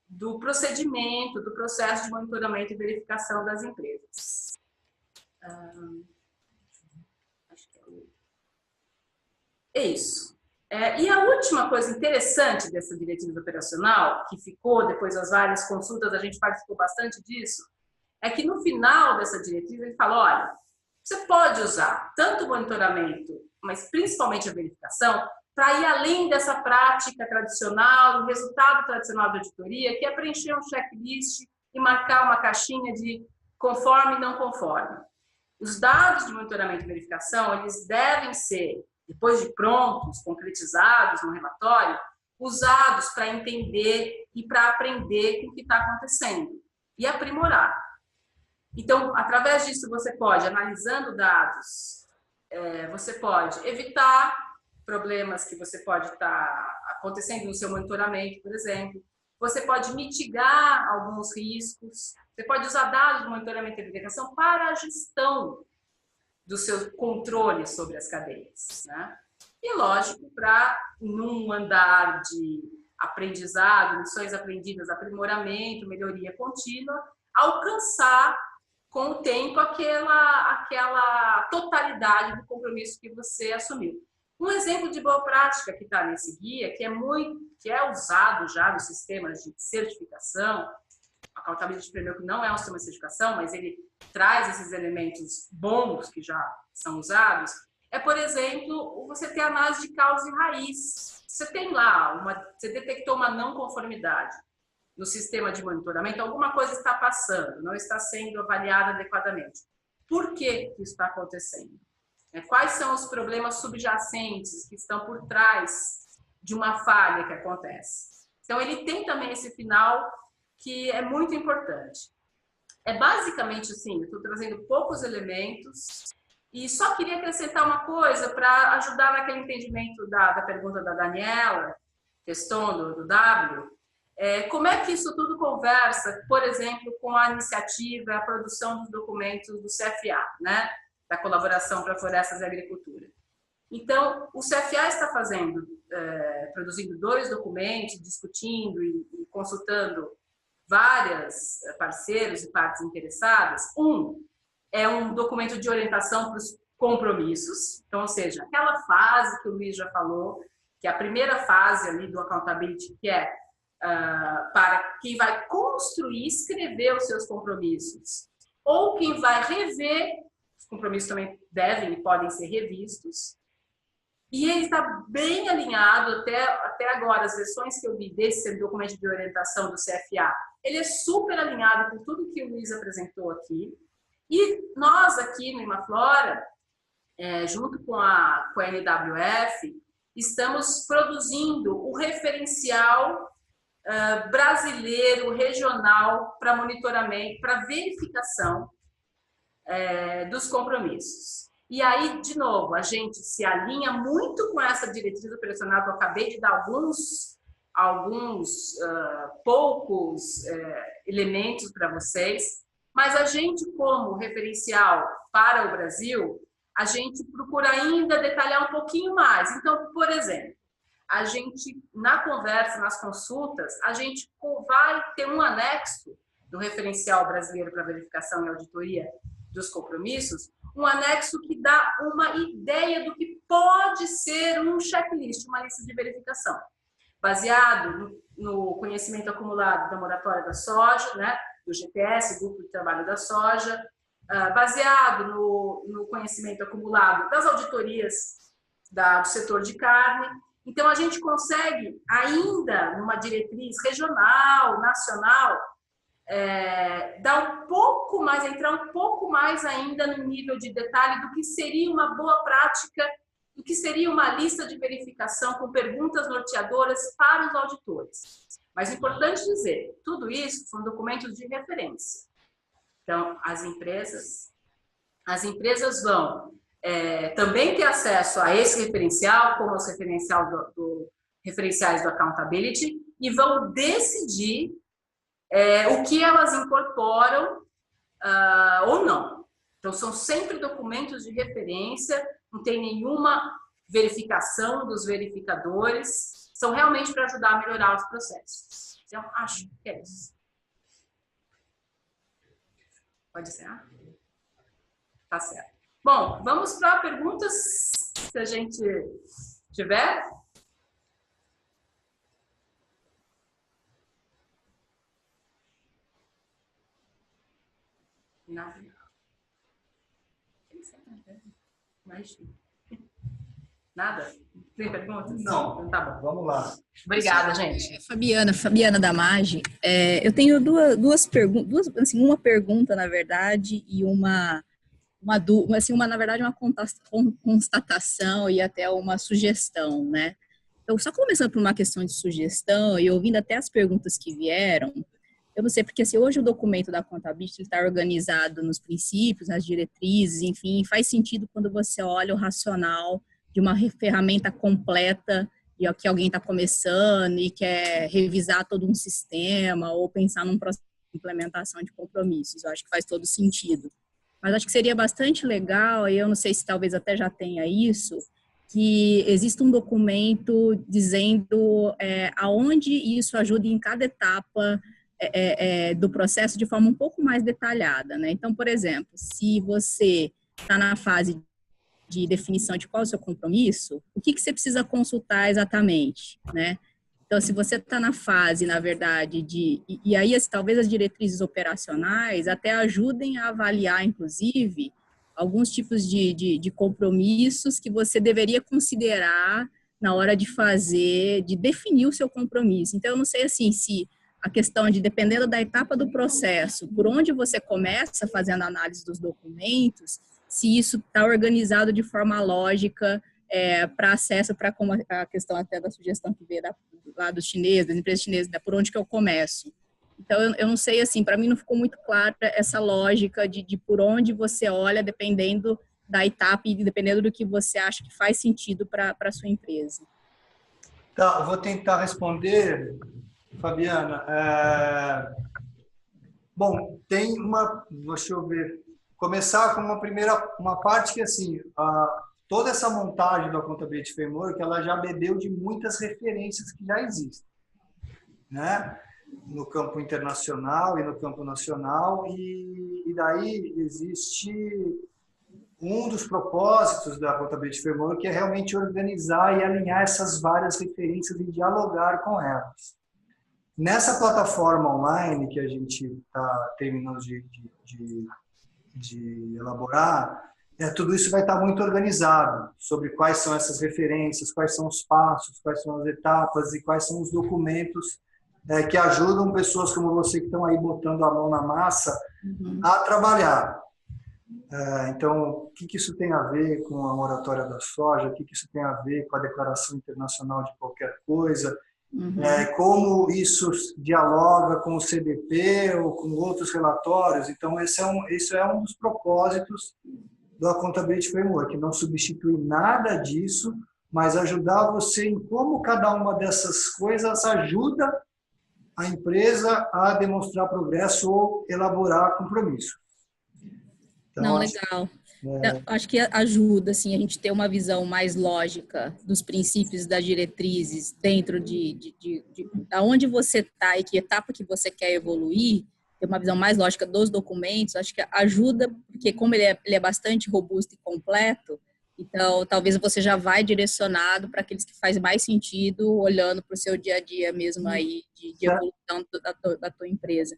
do procedimento, do processo de monitoramento e verificação das empresas. Acho que é isso. E a última coisa interessante dessa diretriz operacional, que ficou depois das várias consultas, a gente participou bastante disso, é que no final dessa diretriz ele fala, olha, você pode usar tanto o monitoramento, mas principalmente a verificação, para ir além dessa prática tradicional, o resultado tradicional da auditoria, que é preencher um checklist e marcar uma caixinha de conforme e não conforme. Os dados de monitoramento e verificação, eles devem ser, depois de prontos, concretizados no relatório, usados para entender e para aprender com o que está acontecendo e aprimorar. Então, através disso, você pode, analisando dados, você pode evitar problemas que você pode estar acontecendo no seu monitoramento, por exemplo. Você pode mitigar alguns riscos. Você pode usar dados de monitoramento e verificação para a gestão do seu controle sobre as cadeias, né? E, lógico, para, num andar de aprendizado, lições aprendidas, aprimoramento, melhoria contínua, alcançar com o tempo aquela totalidade do compromisso que você assumiu. Um exemplo de boa prática que está nesse guia, que é usado já nos sistemas de certificação, a Accountability Framework não é um sistema de certificação, mas ele traz esses elementos bons que já são usados, é, por exemplo, você ter análise de causa e raiz. Você tem lá, você detectou uma não conformidade no sistema de monitoramento, alguma coisa está passando, não está sendo avaliada adequadamente. Por que isso está acontecendo? Quais são os problemas subjacentes que estão por trás de uma falha que acontece? Então, ele tem também esse final que é muito importante. É basicamente assim, eu estou trazendo poucos elementos e só queria acrescentar uma coisa para ajudar naquele entendimento da pergunta da Daniela, questão do W. Como é que isso tudo conversa, por exemplo, com a iniciativa, a produção dos documentos do CFA, né? Da Colaboração para Florestas e Agricultura. Então, o CFA está produzindo 2 documentos, discutindo e consultando vários parceiros e partes interessadas. É um documento de orientação para os compromissos, então, ou seja, aquela fase que o Luiz já falou, que é a primeira fase ali do accountability, que é para quem vai construir, escrever os seus compromissos, ou quem vai rever, os compromissos também devem e podem ser revistos, e ele está bem alinhado até agora, as versões que eu vi desse documento de orientação do CFA, ele é super alinhado com tudo que o Luiz apresentou aqui, e nós aqui no Imaflora, junto com a NWF, estamos produzindo o referencial brasileiro, regional, para monitoramento, para verificação dos compromissos. E aí, de novo, a gente se alinha muito com essa diretriz operacional que eu acabei de dar poucos elementos para vocês, mas a gente, como referencial para o Brasil, a gente procura ainda detalhar um pouquinho mais. Então, por exemplo, a gente, na conversa, nas consultas, a gente vai ter um anexo do referencial brasileiro para verificação e auditoria dos compromissos, um anexo que dá uma ideia do que pode ser um checklist, uma lista de verificação, baseado no conhecimento acumulado da moratória da soja, né, do GPS, Grupo de Trabalho da Soja, baseado no conhecimento acumulado das auditorias do setor de carne. Então, a gente consegue, ainda numa diretriz regional, nacional, dar entrar um pouco mais ainda no nível de detalhe do que seria uma boa prática, do que seria uma lista de verificação com perguntas norteadoras para os auditores. Mas é importante dizer, tudo isso são documentos de referência. Então, as empresas vão também ter acesso a esse referencial, como os referenciais do Accountability, e vão decidir o que elas incorporam ou não. Então, são sempre documentos de referência, não tem nenhuma verificação dos verificadores, são realmente para ajudar a melhorar os processos. Então, acho que é isso. Pode ser? Tá certo. Bom, vamos para perguntas, se a gente tiver. Nada. Nada? Tem perguntas? Não. Então, tá bom. Vamos lá. Obrigada, gente. Fabiana da Mage. Eu tenho duas perguntas, assim, uma pergunta, na verdade, e na verdade, uma constatação e até uma sugestão, né? Então, só começando por uma questão de sugestão e ouvindo até as perguntas que vieram, eu não sei, porque assim, hoje o documento da Contability está organizado nos princípios, nas diretrizes, enfim, faz sentido quando você olha o racional de uma ferramenta completa e que alguém está começando e quer revisar todo um sistema ou pensar num processo de implementação de compromissos. Eu acho que faz todo sentido. Mas acho que seria bastante legal, e eu não sei se talvez até já tenha isso, que exista um documento dizendo aonde isso ajuda em cada etapa do processo de forma um pouco mais detalhada, né? Então, por exemplo, se você está na fase de definição de qual é o seu compromisso, o que você precisa consultar exatamente, né? Então, se você está na fase, na verdade, e aí talvez as diretrizes operacionais até ajudem a avaliar, inclusive, alguns tipos de compromissos que você deveria considerar na hora de definir o seu compromisso. Então, eu não sei, assim, se a questão de, dependendo da etapa do processo, por onde você começa fazendo a análise dos documentos, se isso está organizado de forma lógica para acesso, para como a questão até da sugestão que veio lá dos chineses, das empresas chinesas, por onde que eu começo. Então, eu não sei, assim, para mim não ficou muito clara essa lógica de por onde você olha, dependendo da etapa e dependendo do que você acha que faz sentido para a sua empresa. Tá, eu vou tentar responder, Fabiana. Bom, tem deixa eu ver, começar com uma parte que, assim, toda essa montagem da Accountability Framework, ela já bebeu de muitas referências que já existem, né? No campo internacional e no campo nacional, e daí existe um dos propósitos da Accountability Framework, que é realmente organizar e alinhar essas várias referências e dialogar com elas. Nessa plataforma online que a gente está terminando de elaborar, tudo isso vai estar muito organizado sobre quais são essas referências, quais são os passos, quais são as etapas e quais são os documentos que ajudam pessoas como você que estão aí botando a mão na massa a trabalhar. Então, o que isso tem a ver com a moratória da soja, o que isso tem a ver com a declaração internacional de qualquer coisa, como isso dialoga com o CDP ou com outros relatórios. Então, isso é um dos propósitos do Accountability Framework, não substitui nada disso, mas ajudar você em como cada uma dessas coisas ajuda a empresa a demonstrar progresso ou elaborar compromisso. Então, não, legal. Acho que ajuda, assim, a gente ter uma visão mais lógica dos princípios das diretrizes dentro de onde você está e que etapa que você quer evoluir, ter uma visão mais lógica dos documentos, acho que ajuda, porque como ele é bastante robusto e completo, então talvez você já vai direcionado para aqueles que faz mais sentido, olhando para o seu dia a dia mesmo aí, de evolução da tua empresa.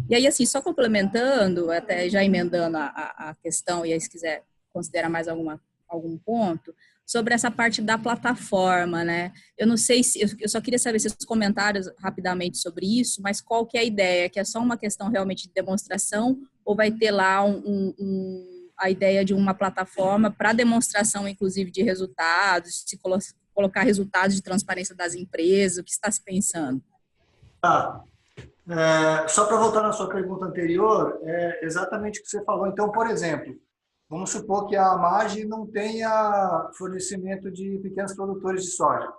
E aí, assim, só complementando, até já emendando a questão, e aí se quiser considerar mais algum ponto, sobre essa parte da plataforma, né? Eu não sei eu só queria saber seus comentários rapidamente sobre isso, mas qual que é a ideia? Que é só uma questão realmente de demonstração ou vai ter lá a ideia de uma plataforma para demonstração, inclusive, de resultados, se colocar resultados de transparência das empresas, o que está se pensando? Só para voltar na sua pergunta anterior, é exatamente o que você falou. Então, por exemplo, vamos supor que a Mage não tenha fornecimento de pequenos produtores de soja.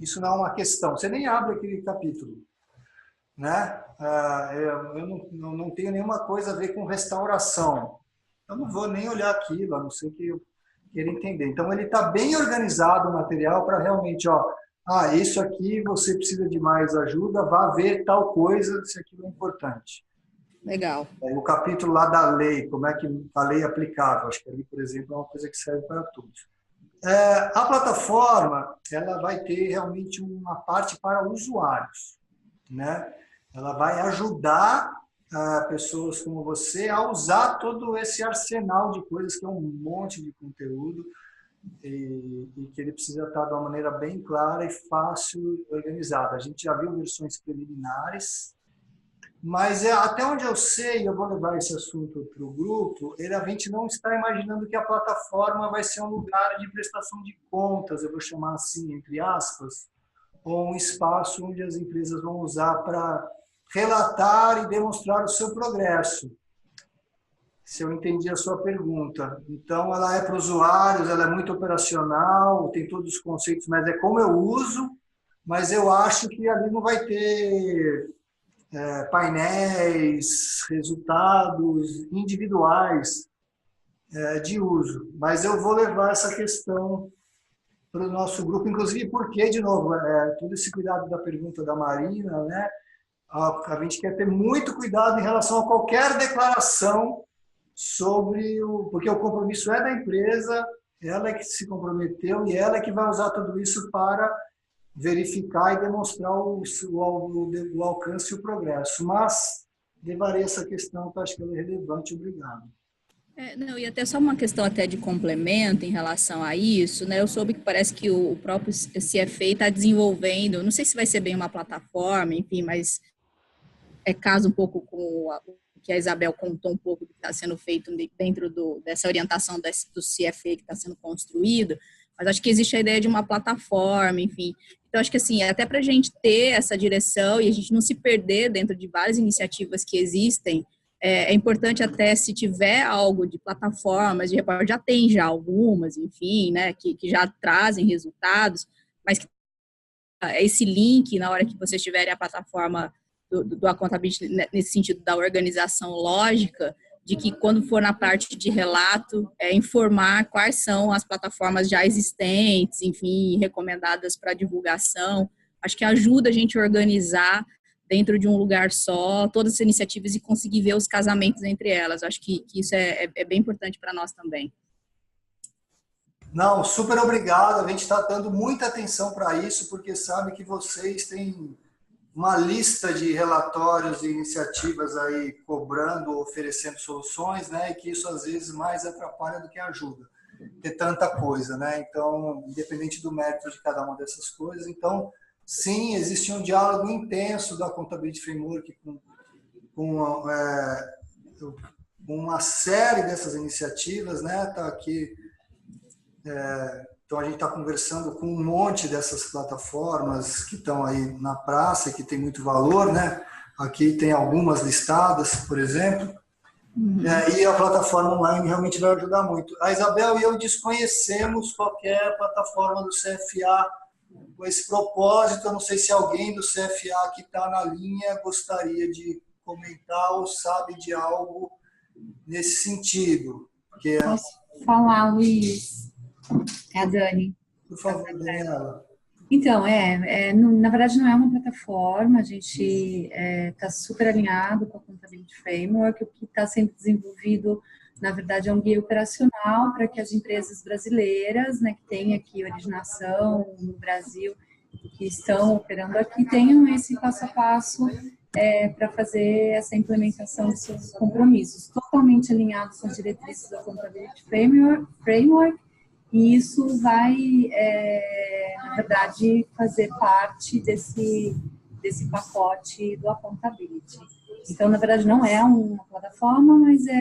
Isso não é uma questão. Você nem abre aquele capítulo. né? Eu não tenho nenhuma coisa a ver com restauração. Eu não vou nem olhar aquilo, a não ser que eu queira entender. Então, ele está bem organizado o material para realmente, isso aqui você precisa de mais ajuda, vá ver tal coisa, se aquilo é importante. Legal. O capítulo lá da lei, como é que a lei é aplicável, acho que ali, por exemplo, é uma coisa que serve para todos. A plataforma, ela vai ter realmente uma parte para usuários, né? Ela vai ajudar pessoas como você a usar todo esse arsenal de coisas, que é um monte de conteúdo, e que ele precisa estar de uma maneira bem clara e fácil, organizada. A gente já viu versões preliminares, mas até onde eu sei, eu vou levar esse assunto para o grupo, a gente não está imaginando que a plataforma vai ser um lugar de prestação de contas, eu vou chamar assim, entre aspas, ou um espaço onde as empresas vão usar para relatar e demonstrar o seu progresso. Se eu entendi a sua pergunta. Então, ela é para usuários, ela é muito operacional, tem todos os conceitos, mas é como eu uso, mas eu acho que ali não vai ter painéis, resultados individuais de uso. Mas eu vou levar essa questão para o nosso grupo, inclusive porque, de novo, todo esse cuidado da pergunta da Marina, né? A gente quer ter muito cuidado em relação a qualquer declaração porque o compromisso é da empresa, ela é que se comprometeu e ela é que vai usar tudo isso para verificar e demonstrar o alcance e o progresso. Mas levarei essa questão, que eu acho que ela é relevante. Obrigado. Não, e até só uma questão até de complemento em relação a isso, né? Eu soube que parece que o próprio CFA está desenvolvendo, não sei se vai ser bem uma plataforma, enfim, mas casa um pouco com o que a Isabel contou um pouco do que está sendo feito dentro dessa orientação do CFA que está sendo construído, mas acho que existe a ideia de uma plataforma, enfim. Então, acho que assim, até para a gente ter essa direção e a gente não se perder dentro de várias iniciativas que existem, é importante até, se tiver algo de plataformas, de repórter, já tem já algumas, enfim, né, que já trazem resultados, mas que esse link, na hora que vocês tiverem a plataforma do accountability, nesse sentido da organização lógica, de que quando for na parte de relato, informar quais são as plataformas já existentes, enfim, recomendadas para divulgação. Acho que ajuda a gente a organizar dentro de um lugar só todas as iniciativas e conseguir ver os casamentos entre elas. Acho que isso é bem importante para nós também. Não, super obrigado. A gente está dando muita atenção para isso, porque sabe que vocês têm uma lista de relatórios e iniciativas aí cobrando, oferecendo soluções, né? E que isso às vezes mais atrapalha do que ajuda. Ter tanta coisa, né? Então, independente do mérito de cada uma dessas coisas, então, sim, existe um diálogo intenso da Accountability Framework com uma série dessas iniciativas, né? Tá aqui. Então, a gente está conversando com um monte dessas plataformas que estão aí na praça, que tem muito valor, né? Aqui tem algumas listadas, por exemplo. E a plataforma online realmente vai ajudar muito. A Isabel e eu desconhecemos qualquer plataforma do CFA com esse propósito. Eu não sei se alguém do CFA que está na linha gostaria de comentar ou sabe de algo nesse sentido. Posso falar, Luiz? É a Dani. Por favor, Daniela. Então, na verdade não é uma plataforma, a gente está super alinhado com a Accountability Framework. O que está sendo desenvolvido, na verdade, é um guia operacional para que as empresas brasileiras, né, que têm aqui originação no Brasil, que estão operando aqui, tenham esse passo a passo para fazer essa implementação de seus compromissos, totalmente alinhados com as diretrizes da Accountability Framework. E isso vai, na verdade, fazer parte desse pacote do Accountability. Então, na verdade, não é uma plataforma, mas é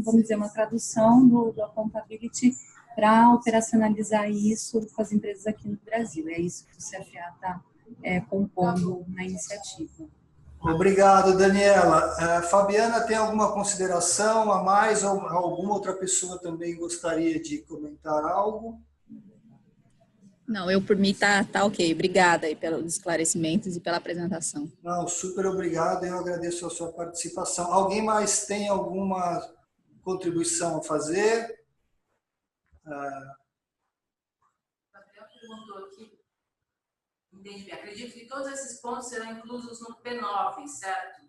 vamos dizer, uma tradução do Accountability para operacionalizar isso com as empresas aqui no Brasil. É isso que o CFA está compondo na iniciativa. Obrigado, Daniela. Fabiana, tem alguma consideração a mais ou alguma outra pessoa também gostaria de comentar algo? Não, eu por mim tá ok. Obrigada aí pelos esclarecimentos e pela apresentação. Não, super obrigado, eu agradeço a sua participação. Alguém mais tem alguma contribuição a fazer? O Gabriel perguntou aqui. Entendi. Acredito que todos esses pontos serão inclusos no P9, certo?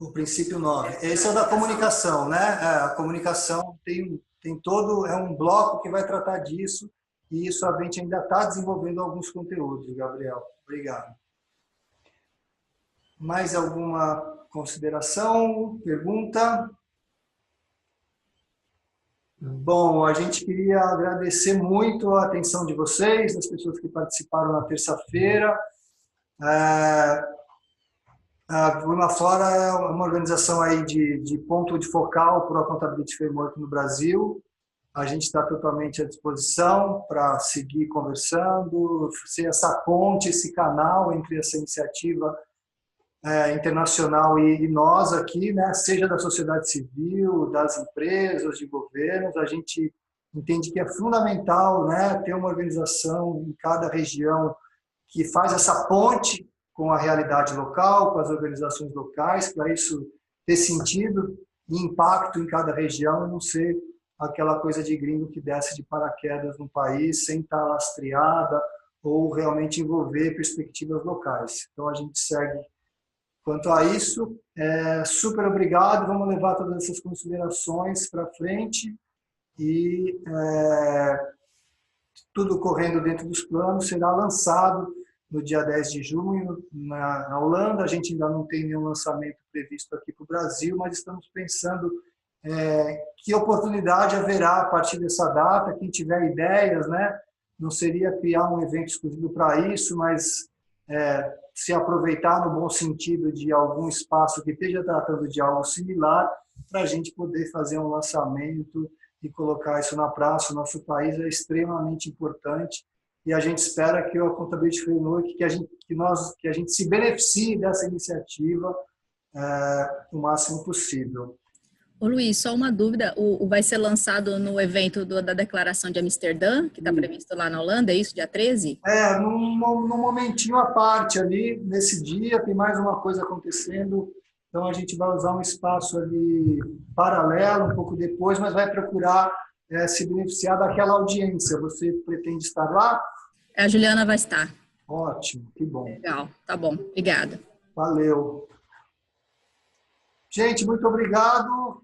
O princípio 9. Esse é o da comunicação, né? A comunicação tem todo, é um bloco que vai tratar disso, e isso a gente ainda está desenvolvendo alguns conteúdos, Gabriel. Obrigado. Mais alguma consideração, pergunta? Bom, a gente queria agradecer muito a atenção de vocês, das pessoas que participaram na terça-feira. A Imaflora é uma organização aí de ponto de focal para o Accountability Framework no Brasil. A gente está totalmente à disposição para seguir conversando, ser essa ponte, esse canal entre essa iniciativa internacional e nós aqui, né, seja da sociedade civil, das empresas, de governos. A gente entende que é fundamental, né, ter uma organização em cada região que faz essa ponte com a realidade local, com as organizações locais, para isso ter sentido e impacto em cada região e não ser aquela coisa de gringo que desce de paraquedas no país sem estar lastreada ou realmente envolver perspectivas locais. Então, a gente segue quanto a isso. Super obrigado, vamos levar todas essas considerações para frente e tudo correndo dentro dos planos, será lançado no dia 10 de junho na Holanda. A gente ainda não tem nenhum lançamento previsto aqui para o Brasil, mas estamos pensando que oportunidade haverá a partir dessa data. Quem tiver ideias, né, não seria criar um evento exclusivo para isso, mas se aproveitar no bom sentido de algum espaço que esteja tratando de algo similar, para a gente poder fazer um lançamento e colocar isso na praça. O nosso país é extremamente importante e a gente espera que o Accountability Framework, que a gente se beneficie dessa iniciativa o máximo possível. Ô Luiz, só uma dúvida, vai ser lançado no evento da Declaração de Amsterdã, que está previsto lá na Holanda, é isso, dia 13? Num momentinho à parte ali, nesse dia, tem mais uma coisa acontecendo, então a gente vai usar um espaço ali paralelo, um pouco depois, mas vai procurar se beneficiar daquela audiência. Você pretende estar lá? A Juliana vai estar. Ótimo, que bom. Legal, tá bom, obrigada. Valeu. Gente, muito obrigado.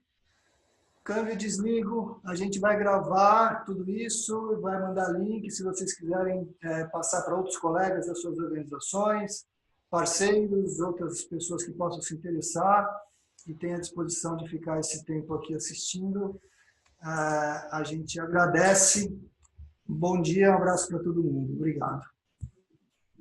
Câmbio e desligo. A gente vai gravar tudo isso, vai mandar link se vocês quiserem passar para outros colegas das suas organizações, parceiros, outras pessoas que possam se interessar e tenham à disposição de ficar esse tempo aqui assistindo. A gente agradece. Bom dia, um abraço para todo mundo. Obrigado.